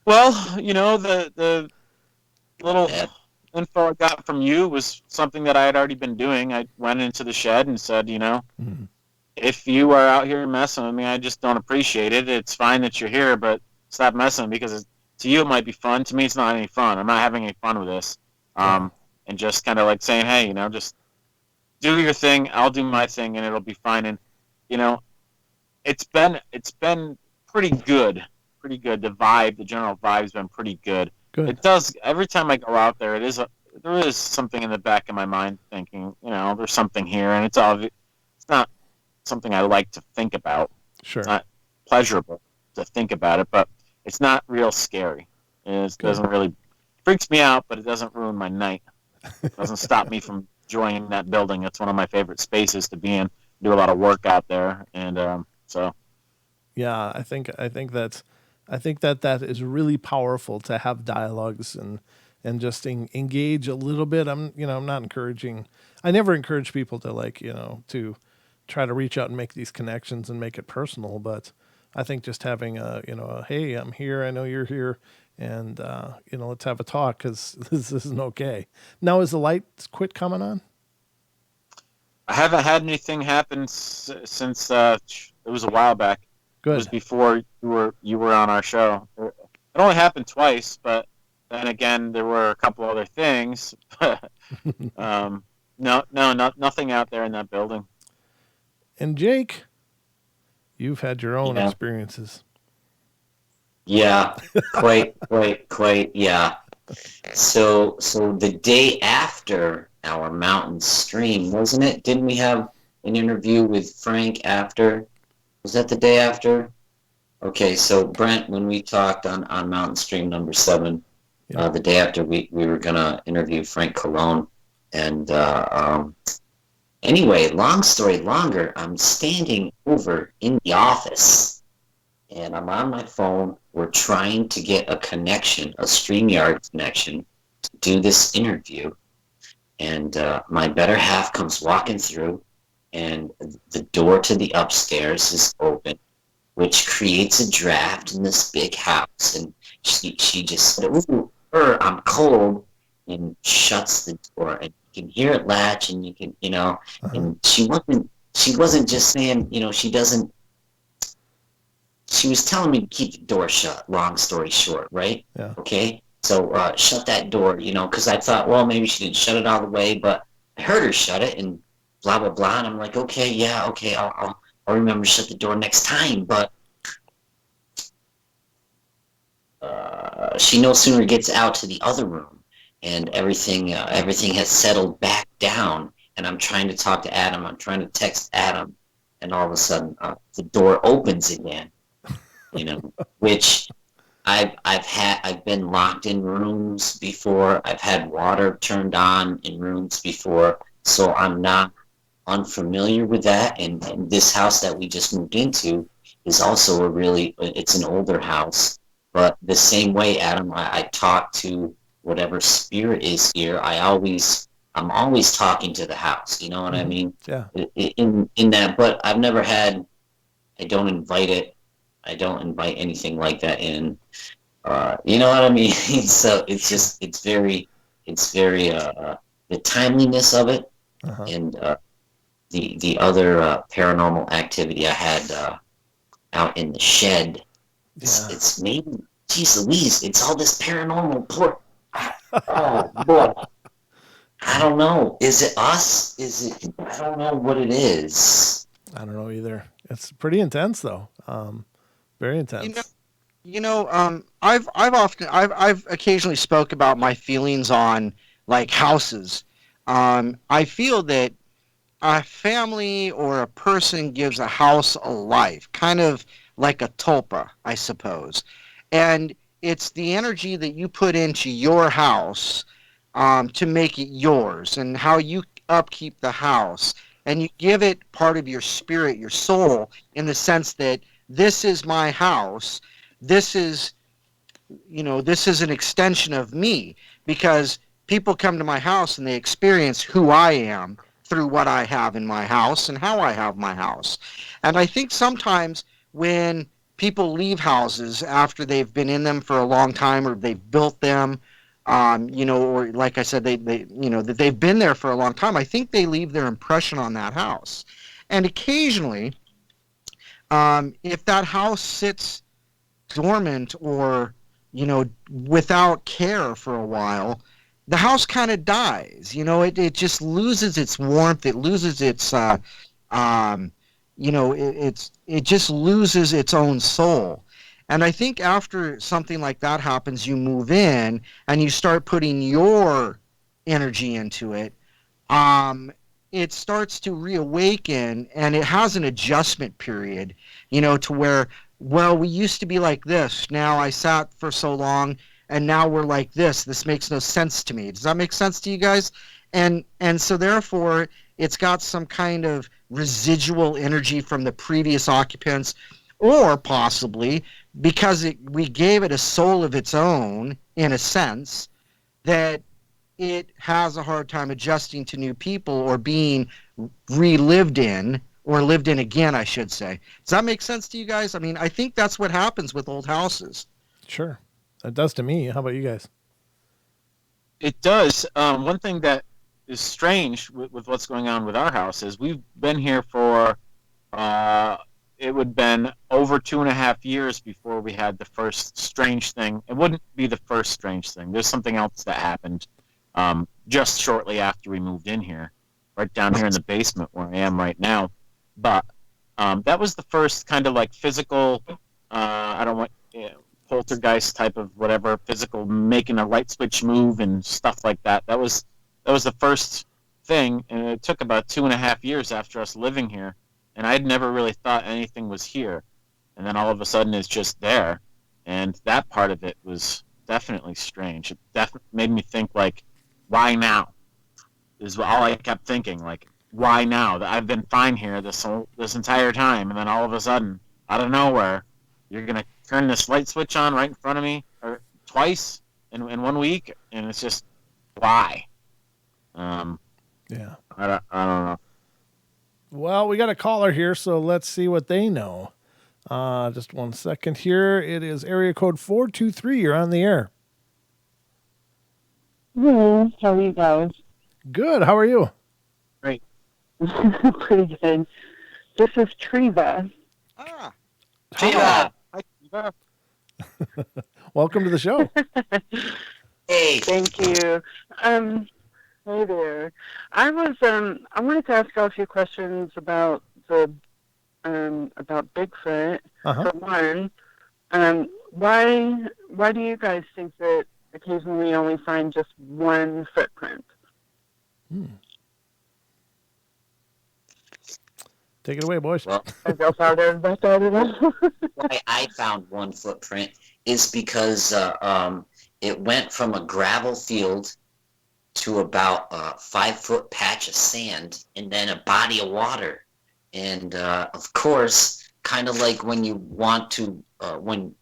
S2: Well, the little info I got from you was something that I had already been doing. I went into the shed and said,
S1: Mhm.
S2: if you are out here messing with me, I just don't appreciate it. It's fine that you're here, but stop messing because to you it might be fun. To me, it's not any fun. I'm not having any fun with this. And just kind of like saying, hey, just do your thing. I'll do my thing, and it'll be fine. And it's been pretty good. Pretty good. The general vibe's been pretty good.
S1: Good.
S2: It does every time I go out there. There is something in the back of my mind thinking, there's something here, and it's not something I like to think about.
S1: Sure.
S2: It's not pleasurable to think about it, but it's not real scary. It doesn't really freaks me out, but it doesn't ruin my night. It doesn't stop me from enjoying that building. It's one of my favorite spaces to be in. Do a lot of work out there, and so.
S1: Yeah, I think that is really powerful to have dialogues and just engage a little bit. I'm not encouraging. I never encourage people to to try to reach out and make these connections and make it personal. But I think just having a hey, I'm here. I know you're here, and let's have a talk because this isn't okay. Now, is the light quit coming on?
S2: I haven't had anything happen since it was a while back.
S1: Good.
S2: It was before you were on our show. It only happened twice, but then again, there were a couple other things. Nothing out there in that building.
S1: And Jake, you've had your own
S4: Yeah.
S1: experiences.
S4: Yeah, quite, yeah. So the day after our mountain stream, wasn't it? Didn't we have an interview with Frank after? Was that the day after? Okay, so Brent, when we talked on Mountain Stream number 7,
S1: Yeah.
S4: the day after we were gonna interview Frank Cologne, and anyway, long story longer, I'm standing over in the office, and I'm on my phone. We're trying to get a connection, a StreamYard connection, to do this interview, and my better half comes walking through, and the door to the upstairs is open, which creates a draft in this big house, and she just said, "Ooh, I'm cold," and shuts the door, and you can hear it latch, and you can, and she wasn't just saying, she was telling me to keep the door shut, long story short, right?
S1: Yeah.
S4: Okay, so shut that door, because I thought, well, maybe she didn't shut it all the way, but I heard her shut it, and blah, blah, blah, and I'm like, okay, I'll remember to shut the door next time, but she no sooner gets out to the other room, and everything has settled back down, and I'm trying to talk to Adam, I'm trying to text Adam, and all of a sudden the door opens again, which I've been locked in rooms before, I've had water turned on in rooms before, so I'm not unfamiliar with that, and this house that we just moved into is also it's an older house, but the same way, Adam, I talk to whatever spirit is here. I'm always talking to the house, you know what I mean?
S1: Yeah.
S4: In that, but I don't invite it. I don't invite anything like that in. You know what I mean? So it's very the timeliness of it, and the other paranormal activity I had out in the shed. It's maybe, geez Louise, it's all this paranormal portal. Oh boy, I don't know. Is it us? I don't know what it is.
S1: I don't know either. It's pretty intense though. Very intense.
S3: I've occasionally spoke about my feelings on like houses. I feel that a family or a person gives a house a life, kind of like a tulpa, I suppose. And it's the energy that you put into your house to make it yours, and how you upkeep the house, and you give it part of your spirit, your soul, in the sense that this is my house. This is, this is an extension of me, because people come to my house and they experience who I am through what I have in my house and how I have my house. And I think sometimes when people leave houses after they've been in them for a long time, or they've built them, or like I said, that they've been there for a long time, I think they leave their impression on that house. And occasionally, if that house sits dormant or, without care for a while, the house kind of dies. It just loses its warmth. It loses its, it just loses its own soul. And I think after something like that happens, you move in and you start putting your energy into it. It starts to reawaken, and it has an adjustment period, to where, well, we used to be like this. Now I sat for so long, and now we're like this. This makes no sense to me. Does that make sense to you guys? And so therefore, it's got some kind of residual energy from the previous occupants, or possibly because we gave it a soul of its own, in a sense, that it has a hard time adjusting to new people, or being relived in, or lived in again, I should say. Does that make sense to you guys? I mean, I think that's what happens with old houses.
S1: Sure. It does to me. How about you guys?
S2: It does. One thing that is strange with what's going on with our house is we've been here for, it would have been over 2.5 years before we had the first strange thing. It wouldn't be the first strange thing. There's something else that happened just shortly after we moved in here, right down here in the basement where I am right now. But that was the first kind of like physical, I don't want, poltergeist type of whatever, physical, making a light switch move and stuff like that. That was the first thing, and it took about 2.5 years after us living here, and I'd never really thought anything was here, and then all of a sudden it's just there, and that part of it was definitely strange. It definitely made me think, like, why now? Is all I kept thinking, like, why now? That I've been fine here this entire time, and then all of a sudden, out of nowhere, you're gonna turn this light switch on right in front of me, or twice in 1 week, and it's just, why?
S1: Yeah.
S2: I don't know.
S1: Well, we got a caller here, so let's see what they know. Just 1 second here. It is area code 423. You're on the air.
S7: Hello, how are you guys?
S1: Good. How are you?
S2: Great.
S7: Pretty good. This is Treva.
S3: Ah,
S4: Treva.
S2: Hi, Eva.
S1: Welcome to the show.
S4: Hey.
S7: Thank you. Hey there. I wanted to ask you a few questions about about Bigfoot.
S1: Uh-huh.
S7: For one, why do you guys think that occasionally we only find just one footprint?
S1: Take it away, boys.
S4: Well,
S7: I go farther about that at all.
S4: why I found one footprint is because it went from a gravel field to about a 5-foot patch of sand, and then a body of water. And of course, kind of like when you want to, when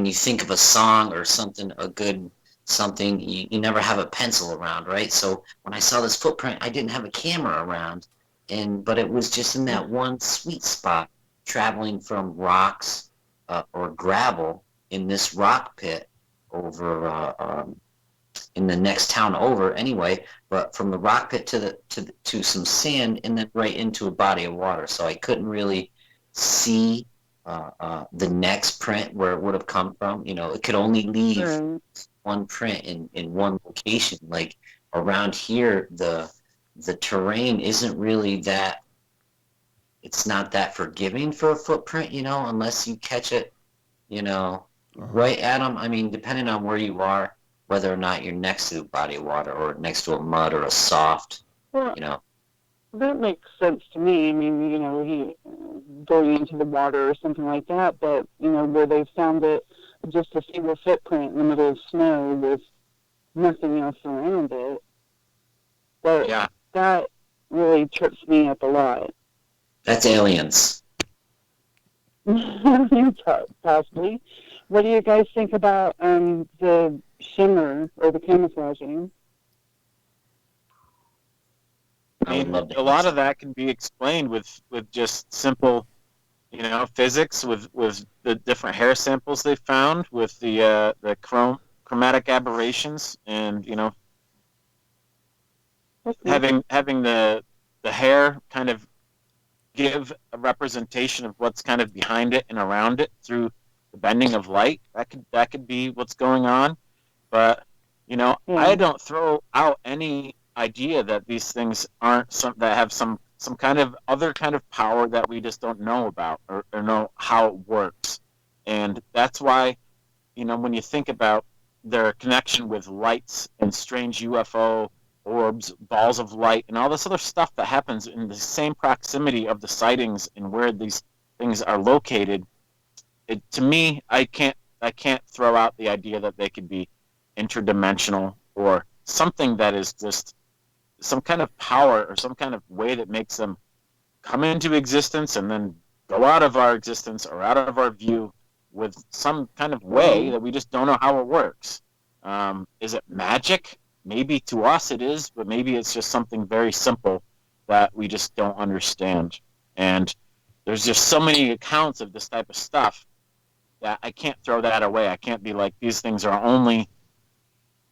S4: you think of a song or something, a good something, you never have a pencil around, right? So when I saw this footprint, I didn't have a camera around, but it was just in that one sweet spot, traveling from rocks or gravel in this rock pit over in the next town over anyway, but from the rock pit to some sand, and then right into a body of water. So I couldn't really see the next print where it would have come from. It could only leave one print in one location. Like around here, the terrain isn't really that, it's not that forgiving for a footprint, unless you catch it, right, Adam? I mean, depending on where you are, whether or not you're next to a body of water or next to a mud or a soft,
S7: Well, that makes sense to me. I mean, he going into the water or something like that, but, where they found it just a single footprint in the middle of snow with, nothing else around it. But
S2: Yeah.
S7: that really trips me up a lot.
S4: That's aliens.
S7: Possibly. What do you guys think about the shimmer or the camouflaging?
S2: I
S4: I would
S2: mean,
S4: love to
S2: a
S4: have
S2: lot
S4: some.
S2: of that can be explained with just simple, physics with the different hair samples they found with the chromatic aberrations, and
S7: Okay.
S2: having the hair kind of give a representation of what's kind of behind it and around it through the bending of light. That could be what's going on. But I
S7: Yeah.
S2: don't throw out any idea that these things aren't that have some kind of other kind of power that we just don't know about, or know how it works. And that's why, when you think about their connection with lights and strange UFO orbs, balls of light, and all this other stuff that happens in the same proximity of the sightings and where these things are located, to me, I can't throw out the idea that they could be interdimensional or something that is just some kind of power or some kind of way that makes them come into existence and then go out of our existence or out of our view with some kind of way that we just don't know how it works. Is it magic? Maybe to us it is, but maybe it's just something very simple that we just don't understand. And there's just so many accounts of this type of stuff that I can't throw that away. I can't be like, these things are only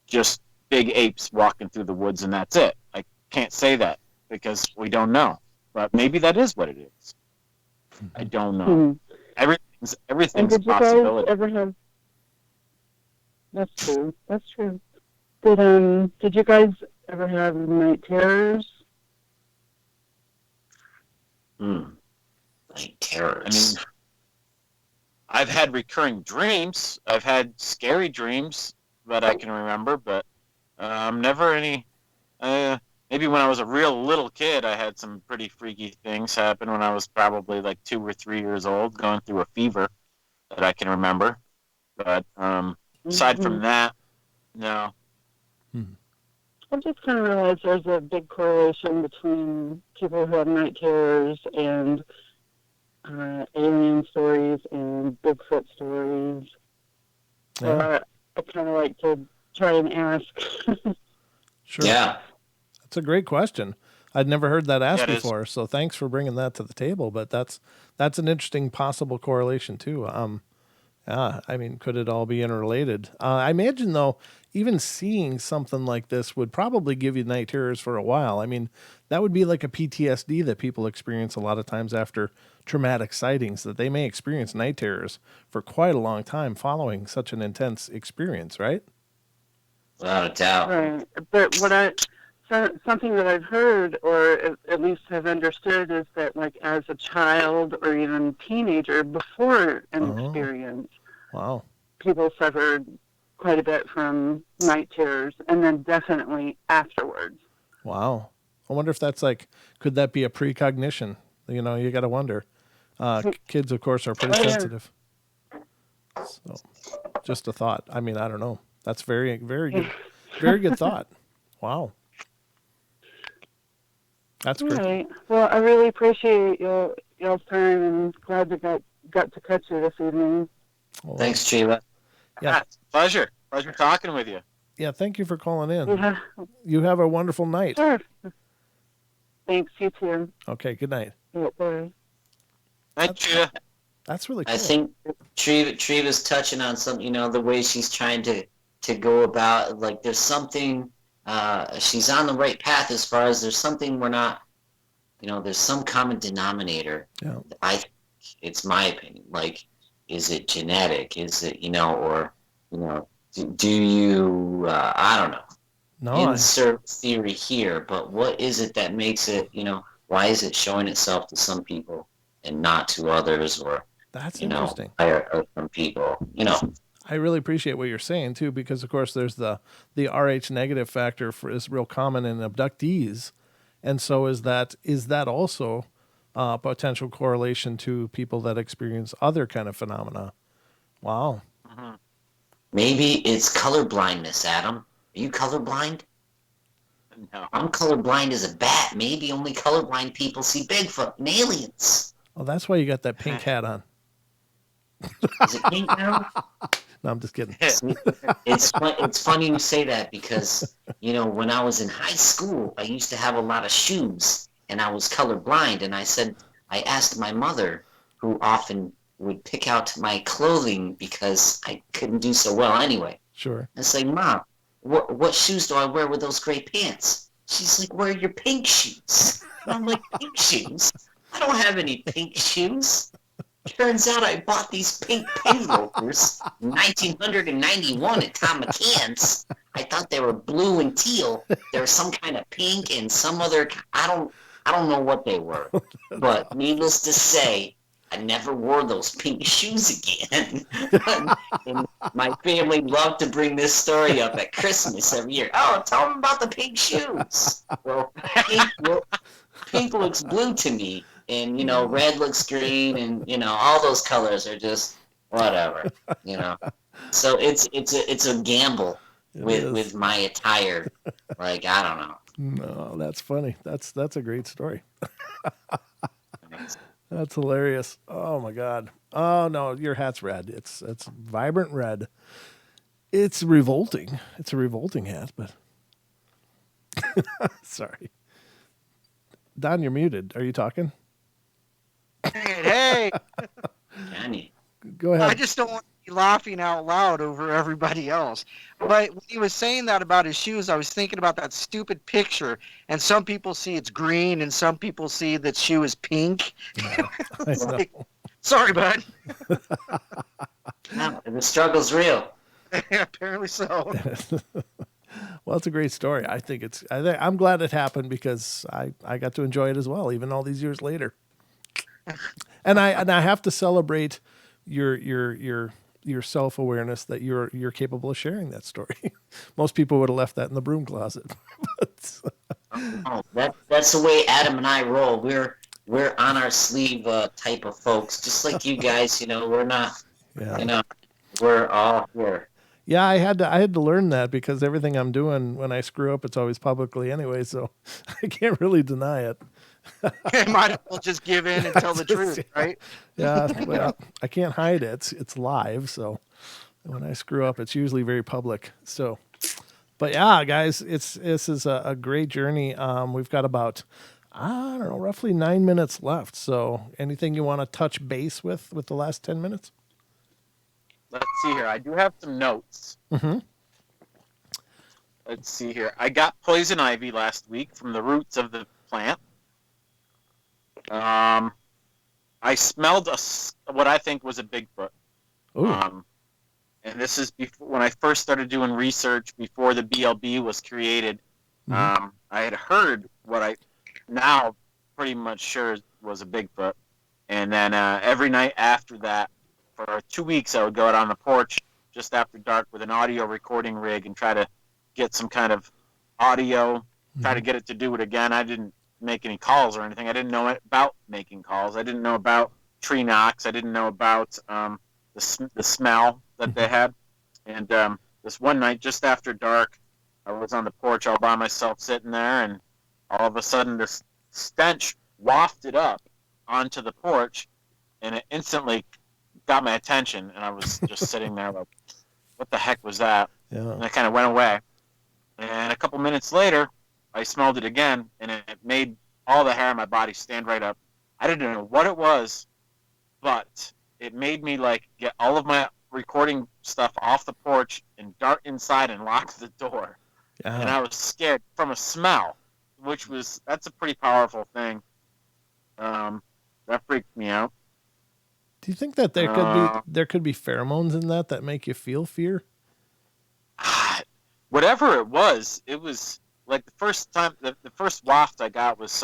S2: just big apes walking through the woods and that's it. I can't say that because we don't know. But maybe that is what it is. I don't know.
S7: Hmm.
S2: Everything's
S7: And
S2: a
S7: did you guys
S2: possibility.
S7: ever have? That's true. That's true. Did you guys ever have night terrors?
S4: Night
S2: I
S4: terrors.
S2: mean, I've had recurring dreams. I've had scary dreams that I can remember, but never any. Maybe when I was a real little kid, I had some pretty freaky things happen when I was probably like 2 or 3 years old, going through a fever that I can remember. But aside
S7: Mm-hmm.
S2: from that, no.
S7: I just kind of realized there's a big correlation between people who have night terrors and alien stories and Bigfoot stories. So
S1: Yeah,
S7: I kind of like to try and ask.
S1: sure.
S4: Yeah.
S1: That's a great question. I'd never heard that asked
S2: Yeah, it is.
S1: before, so thanks for bringing that to the table. But that's an interesting possible correlation too. Yeah, I mean, could it all be interrelated? I imagine though, even seeing something like this would probably give you night terrors for a while. I mean, that would be like a PTSD that people experience a lot of times after traumatic sightings. That they may experience night terrors for quite a long time following such an intense experience, right?
S4: Without a doubt.
S7: Right. But something that I've heard, or at least have understood, is that like as a child or even teenager, before an
S1: Oh,
S7: experience,
S1: wow.
S7: people suffered quite a bit from night terrors, and then definitely afterwards.
S1: Wow. I wonder if that's like, could that be a precognition? You got to wonder. Kids, of course, are pretty
S7: Oh yeah.
S1: sensitive. So, just a thought. I mean, I don't know. That's very, very good thought. Wow. That's
S7: All
S1: great.
S7: right. Well, I really appreciate y'all's time, and glad to got to catch you this evening.
S1: Well,
S4: Thanks, Chiva.
S1: Yeah.
S2: Pleasure talking with you.
S1: Yeah. Thank you for calling in.
S7: Yeah.
S1: You have a wonderful night.
S7: Sure. Thanks. You too.
S1: Okay. Good night.
S7: Yeah, bye.
S2: Thank you.
S1: That's really cool.
S4: I think Triva's touching on something, the way she's trying to go about, like, there's something, she's on the right path as far as there's something we're not, there's some common denominator.
S1: Yeah.
S4: I think, it's my opinion, like, is it genetic? Is it, or, do you, I don't know.
S1: No,
S4: Insert theory here, but what is it that makes it, why is it showing itself to some people and not to others, or,
S1: that's interesting.
S4: or from people,
S1: I really appreciate what you're saying too, because of course there's the Rh negative factor is real common in abductees, and so is that also a potential correlation to people that experience other kind of phenomena? Wow.
S4: maybe it's color blindness, Adam. Are you colorblind?
S2: No.
S4: I'm colorblind as a bat. Maybe only colorblind people see Bigfoot and aliens.
S1: Oh, that's why you got that pink hat on.
S4: Is it pink now?
S1: No, I'm just kidding.
S4: It's funny you say that because, when I was in high school, I used to have a lot of shoes and I was colorblind. And I asked my mother, who often would pick out my clothing because I couldn't do so well anyway.
S1: Sure.
S4: I say, Mom, what shoes do I wear with those gray pants? She's like, wear your pink shoes. And I'm like, pink shoes? I don't have any pink shoes. Turns out I bought these pink penny loafers in 1991 at Tom McCann's. I thought they were blue and teal. There was some kind of pink and some other. I don't know what they were, but needless to say, I never wore those pink shoes again. And my family loved to bring this story up at Christmas every year. Oh, tell them about the pink shoes. Well, pink looks blue to me. And, red looks green, and, all those colors are just whatever, So it's a gamble with my attire. Like, I don't know.
S1: No, that's funny. That's a great story. That's hilarious. Oh my God. Oh no, your hat's red. It's vibrant red. It's revolting. It's a revolting hat, but sorry. Don, you're muted. Are you talking?
S3: Hey,
S4: Johnny.
S1: Go ahead.
S3: I just don't want to be laughing out loud over everybody else. But when he was saying that about his shoes, I was thinking about that stupid picture. And some people see it's green, and some people see that shoe is pink. It's like, sorry, bud.
S4: No, the struggle's real.
S3: Apparently so.
S1: Well, it's a great story. I'm glad it happened because I got to enjoy it as well, even all these years later. And I have to celebrate your self-awareness that you're capable of sharing that story. Most people would have left that in the broom closet.
S4: Oh, that's the way Adam and I roll. We're on our sleeve type of folks, just like you guys. We're not.
S1: Yeah.
S4: We're all here.
S1: Yeah, I had to learn that because everything I'm doing when I screw up, it's always publicly anyway, so I can't really deny it.
S3: Might as well just give in and tell the truth, right?
S1: Yeah, well, I can't hide it. It's live, so when I screw up, it's usually very public. So, but yeah, guys, this is a great journey. We've got about roughly 9 minutes left. So, anything you want to touch base with the last 10 minutes?
S2: Let's see here. I do have some notes.
S1: Mm-hmm.
S2: Let's see here. I got poison ivy last week from the roots of the plant. I smelled what I think was a Bigfoot.
S1: Ooh.
S2: And this is when I first started doing research before the BLB was created.
S1: Mm-hmm.
S2: I had heard what I now pretty much sure was a Bigfoot. And then every night after that, for 2 weeks, I would go out on the porch just after dark with an audio recording rig and try to get some kind of audio, try to get it to do it again. I didn't make any calls or anything. I didn't know about making calls. I didn't know about tree knocks. I didn't know about the smell that they had. And this one night, just after dark, I was on the porch all by myself sitting there, and all of a sudden this stench wafted up onto the porch, and it instantly got my attention, and I was just sitting there like, what the heck was that?
S1: Yeah.
S2: And it kind of went away. And a couple minutes later, I smelled it again, and it made all the hair on my body stand right up. I didn't know what it was, but it made me like get all of my recording stuff off the porch and dart inside and lock the door.
S1: Yeah.
S2: And I was scared from a smell, that's a pretty powerful thing. That freaked me out.
S1: Do you think that there could be pheromones in that make you feel fear?
S2: Whatever it was like the first time, the first waft I got was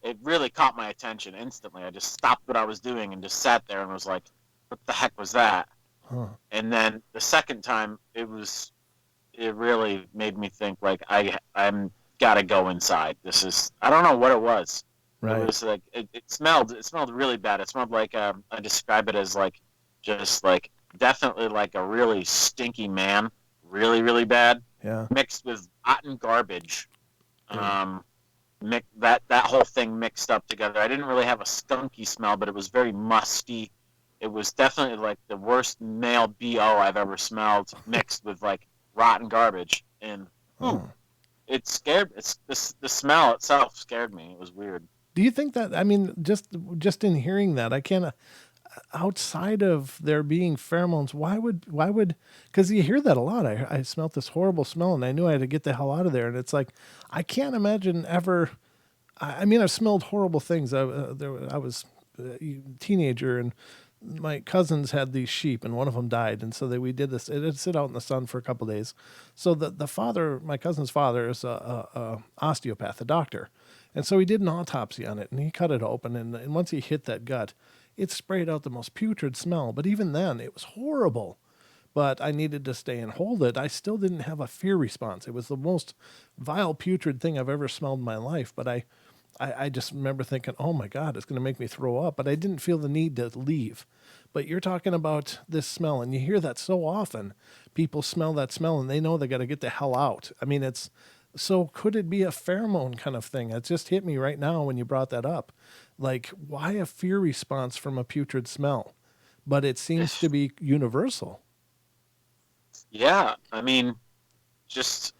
S2: it really caught my attention instantly. I just stopped what I was doing and just sat there and was like, what the heck was that?
S1: Huh.
S2: And then the second time, it really made me think like I'm gotta go inside. I don't know what it was.
S1: Right.
S2: It was like it smelled really bad. It smelled like I describe it as like just like definitely like a really stinky man, really really bad.
S1: Yeah.
S2: mixed with rotten garbage. That whole thing mixed up together. I didn't really have a skunky smell, but it was very musty. It was definitely like the worst male BO I've ever smelled, mixed with like rotten garbage. And it scared. The smell itself scared me. It was weird.
S1: Do you think that? I mean, just in hearing that, I can't. Outside of there being pheromones, why would? Because you hear that a lot. I smelt this horrible smell, and I knew I had to get the hell out of there. And it's like, I can't imagine ever. I mean, I've smelled horrible things. I was a teenager, and my cousins had these sheep, and one of them died, and so we did this. It had sit out in the sun for a couple of days. So the father, my cousin's father, is a osteopath, a doctor, and so he did an autopsy on it, and he cut it open, and once he hit that gut, it sprayed out the most putrid smell. But even then, it was horrible. But I needed to stay and hold it. I still didn't have a fear response. It was the most vile, putrid thing I've ever smelled in my life. But I just remember thinking, oh my God, it's going to make me throw up. But I didn't feel the need to leave. But you're talking about this smell, and you hear that so often. People smell that smell, and they know they got to get the hell out. I mean, so could it be a pheromone kind of thing? It just hit me right now when you brought that up. Like, why a fear response from a putrid smell? But it seems to be universal.
S2: Yeah, I mean, just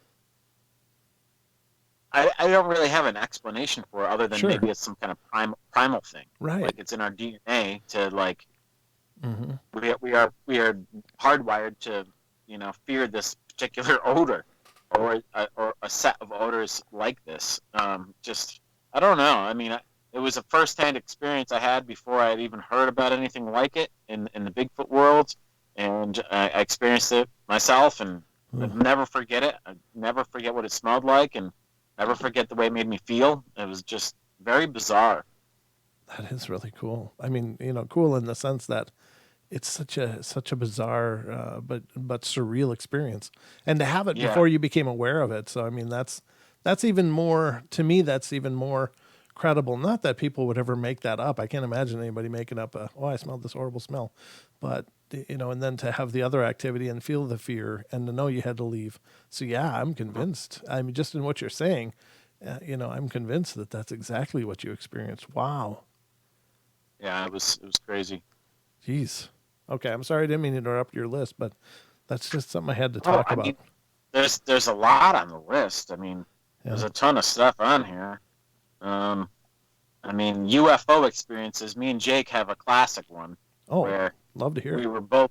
S2: I don't really have an explanation for it other than
S1: Sure.
S2: maybe it's some kind of primal thing.
S1: Right.
S2: Like it's in our DNA to like we are hardwired to fear this particular odor or a set of odors like this. Just I don't know. I mean, it was a first-hand experience I had before I had even heard about anything like it in the Bigfoot world, and I experienced it myself, and I'd never forget it. I'd never forget what it smelled like, and never forget the way it made me feel. It was just very bizarre.
S1: That is really cool. I mean, cool in the sense that it's such a bizarre but surreal experience, and to have it before you became aware of it. So I mean, that's even more to me. That's even more credible. Not that people would ever make that up. I can't imagine anybody making up I smelled this horrible smell, but and then to have the other activity and feel the fear and to know you had to leave. So yeah, I'm convinced. I mean, just in what you're saying, I'm convinced that that's exactly what you experienced. Wow.
S2: Yeah, it was crazy.
S1: Jeez. Okay, I'm sorry I didn't mean to interrupt your list, but that's just something I had to talk about.
S2: Mean, there's a lot on the list. I mean, there's a ton of stuff on here. I mean, UFO experiences. Me and Jake have a classic one.
S1: Oh,
S2: where
S1: love to hear it.
S2: We were both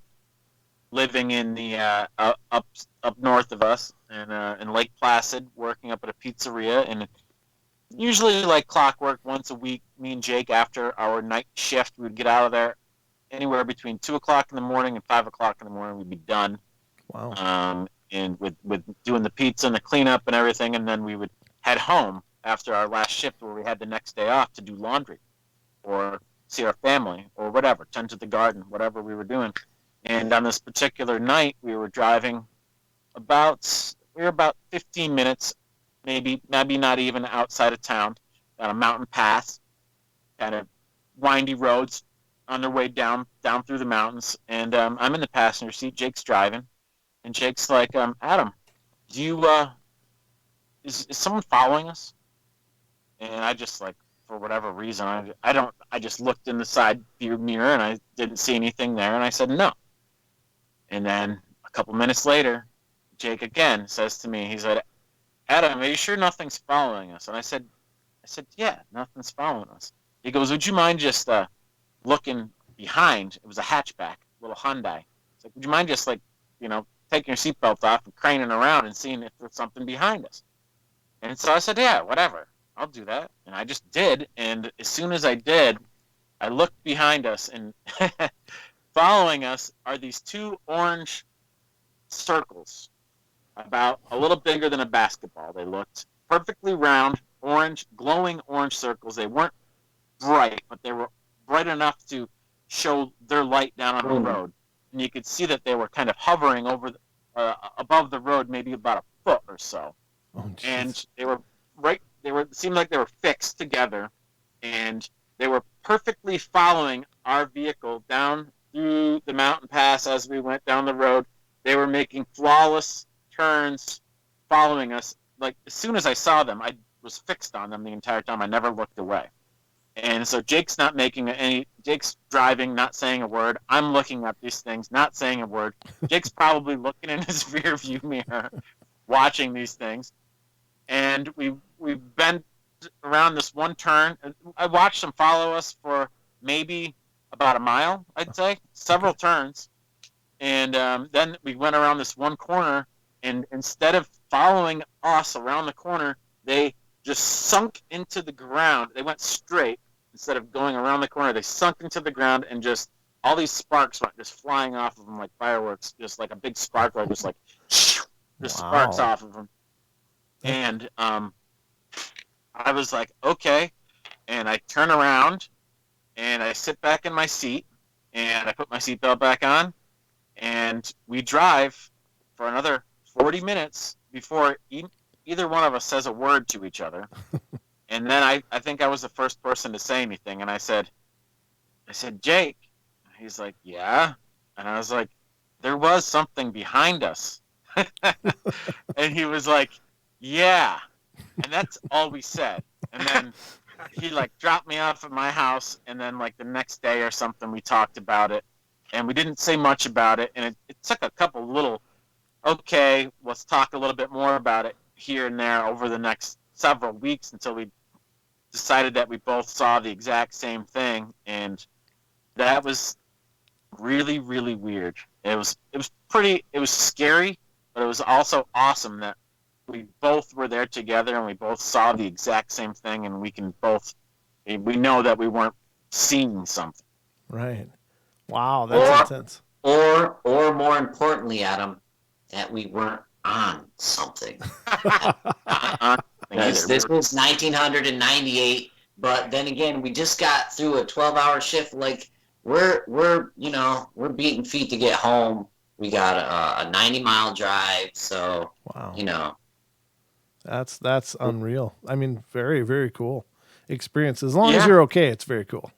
S2: living in the up north of us, in Lake Placid, working up at a pizzeria, and usually like clockwork, once a week, me and Jake, after our night shift, we would get out of there anywhere between 2:00 in the morning and 5:00 in the morning. We'd be done.
S1: Wow.
S2: And with doing the pizza and the cleanup and everything, and then we would head home after our last shift, where we had the next day off to do laundry, or see our family, or whatever, tend to the garden, whatever we were doing. And on this particular night, we were driving about 15 minutes, maybe not even outside of town, on a mountain path, kind of windy roads on their way down through the mountains. And I'm in the passenger seat, Jake's driving, and Jake's like, Adam, do you is someone following us? And I just, like, for whatever reason, I just looked in the side view mirror and I didn't see anything there, and I said no. And then a couple minutes later, Jake again says to me, he said, Adam, are you sure nothing's following us? And I said, yeah, nothing's following us. He goes, would you mind just looking behind? It was a hatchback, little Hyundai. It's like, would you mind just, like, taking your seatbelt off and craning around and seeing if there's something behind us? And so I said, yeah, whatever. I'll do that. And I just did. And as soon as I did, I looked behind us, and following us are these two orange circles, about a little bigger than a basketball. They looked perfectly round, orange, glowing orange circles. They weren't bright, but they were bright enough to show their light down on the road. And you could see that they were kind of hovering over above the road, maybe about a foot or so.
S1: Oh,
S2: and they were seemed like they were fixed together, and they were perfectly following our vehicle down through the mountain pass as we went down the road. They were making flawless turns following us. Like, as soon as I saw them, I was fixed on them the entire time. I never looked away. And so Jake's not making Jake's driving, not saying a word. I'm looking at these things, not saying a word. Jake's probably looking in his rear view mirror, watching these things. And we've been around this one turn. I watched them follow us for maybe about a mile, I'd say, several turns. And then we went around this one corner, and instead of following us around the corner, they just sunk into the ground. They went straight. Instead of going around the corner, they sunk into the ground, and just all these sparks went just flying off of them like fireworks, just like a big sparkler, just like sparks off of them. And I was like, okay. And I turn around, and I sit back in my seat, and I put my seatbelt back on, and we drive for another 40 minutes before either one of us says a word to each other. And then I think I was the first person to say anything, and I said, Jake. He's like, yeah. And I was like, there was something behind us. And he was like, yeah. And that's all we said. And then he like dropped me off at my house, and then like the next day or something we talked about it, and we didn't say much about it, and it took a couple little, okay, let's talk a little bit more about it here and there over the next several weeks until we decided that we both saw the exact same thing. And that was really, really weird. It was scary, but it was also awesome that we both were there together and we both saw the exact same thing, and we know that we weren't seeing something.
S1: Right. Wow, that's intense.
S4: Or more importantly, Adam, that we weren't on something. This was 1998, but then again, we just got through a 12-hour shift. Like we're beating feet to get home. We got a 90-mile drive, so
S1: wow. That's unreal. I mean, very, very cool experience. As long as you're okay, it's very cool.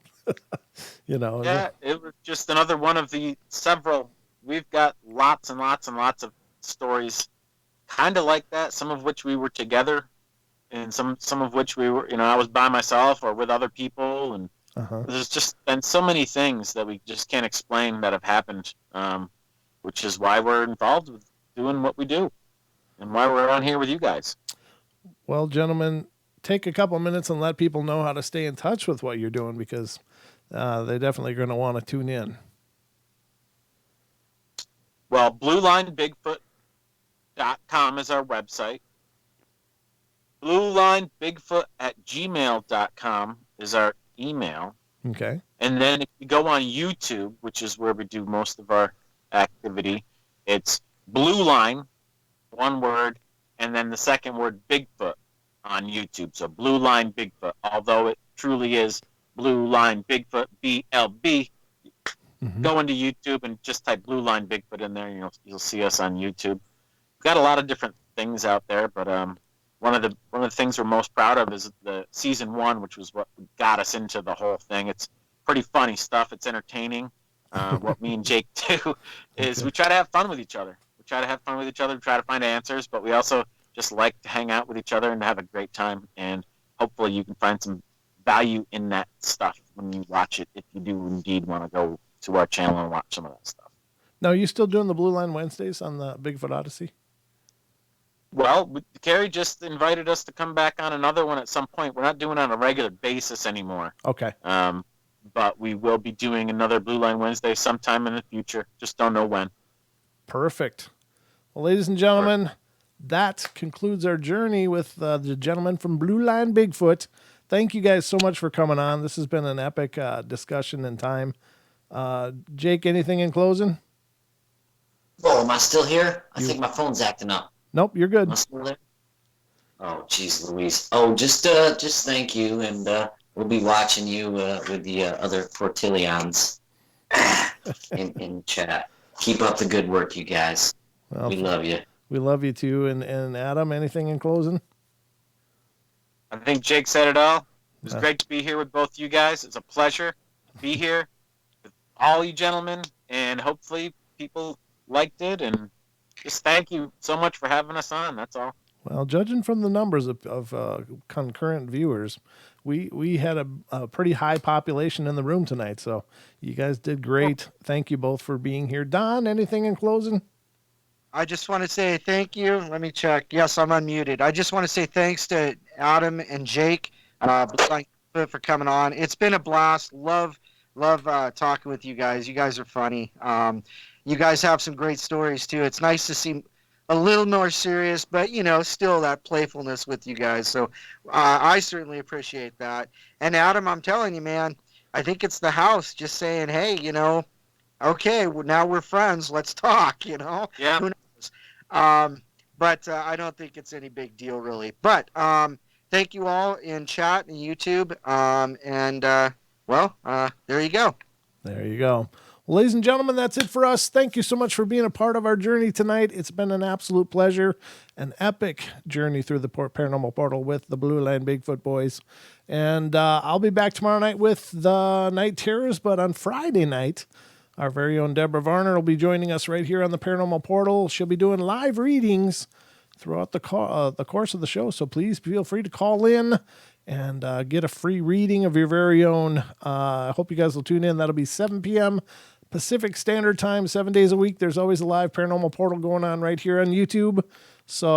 S2: Yeah, it was just another one of the several. We've got lots and lots and lots of stories kind of like that, some of which we were together, and some of which we were, I was by myself or with other people, and there's just been so many things that we just can't explain that have happened, which is why we're involved with doing what we do and why we're on here with you guys.
S1: Well, gentlemen, take a couple minutes and let people know how to stay in touch with what you're doing, because they definitely going to want to tune in.
S2: Well, BlueLineBigfoot.com is our website. BlueLineBigfoot@gmail.com is our email.
S1: Okay.
S2: And then if you go on YouTube, which is where we do most of our activity, it's Blue Line, one word, and then the second word, Bigfoot, on YouTube. So Blue Line Bigfoot, although it truly is Blue Line Bigfoot, BLB. Go into YouTube and just type Blue Line Bigfoot in there. You'll see us on YouTube. We've got a lot of different things out there, but one of the things we're most proud of is the season 1, which was what got us into the whole thing. It's pretty funny stuff. It's entertaining. What me and Jake do is we try to have fun with each other. We try to find answers, but we also just like to hang out with each other and have a great time. And hopefully you can find some value in that stuff when you watch it, if you do indeed want to go to our channel and watch some of that stuff.
S1: Now, are you still doing the Blue Line Wednesdays on the Bigfoot Odyssey?
S2: Well, Carrie just invited us to come back on another one at some point. We're not doing it on a regular basis anymore.
S1: Okay.
S2: But we will be doing another Blue Line Wednesday sometime in the future. Just don't know when.
S1: Perfect. Well, ladies and gentlemen, that concludes our journey with the gentleman from Blue Line Bigfoot. Thank you guys so much for coming on. This has been an epic discussion and time. Jake, anything in closing?
S4: Oh, am I still here? I think my phone's acting up.
S1: Nope, you're good.
S4: Am I still there? Oh, geez, Louise. Oh, just thank you, and we'll be watching you with the other Portillions in chat. Keep up the good work, you guys. Well, we love you.
S1: We love you too. And Adam, anything in closing?
S2: I think Jake said it all. It was great to be here with both you guys. It's a pleasure to be here with all you gentlemen, and hopefully people liked it and just thank you so much for having us on. That's all.
S1: Well, judging from the numbers of concurrent viewers, we had a pretty high population in the room tonight. So you guys did great. Thank you both for being here. Don, anything in closing?
S3: I just want to say thank you. Let me check. Yes, I'm unmuted. I just want to say thanks to Adam and Jake for coming on. It's been a blast. Love talking with you guys. You guys are funny. You guys have some great stories too. It's nice to see a little more serious, but still that playfulness with you guys. So I certainly appreciate that. And Adam, I'm telling you, man, I think it's the house just saying, hey, okay, well, now we're friends. Let's talk.
S2: Yeah.
S3: Who knows? But I don't think it's any big deal, really. But thank you all in chat and YouTube. There you go.
S1: There you go. Well, ladies and gentlemen, that's it for us. Thank you so much for being a part of our journey tonight. It's been an absolute pleasure, an epic journey through the Paranormal Portal with the Blueline Bigfoot boys. And I'll be back tomorrow night with the Night Terrors, but on Friday night, our very own Deborah Varner will be joining us right here on the Paranormal Portal. She'll be doing live readings throughout the course of the show, so please feel free to call in and get a free reading of your very own. I hope you guys will tune in. That'll be 7 p.m. Pacific Standard Time, 7 days a week. There's always a live Paranormal Portal going on right here on YouTube. So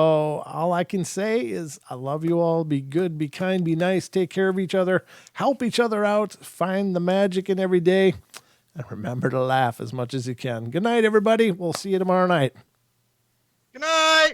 S1: all I can say is I love you all. Be good, be kind, be nice, take care of each other, help each other out, find the magic in every day, and remember to laugh as much as you can. Good night, everybody. We'll see you tomorrow night.
S3: Good night.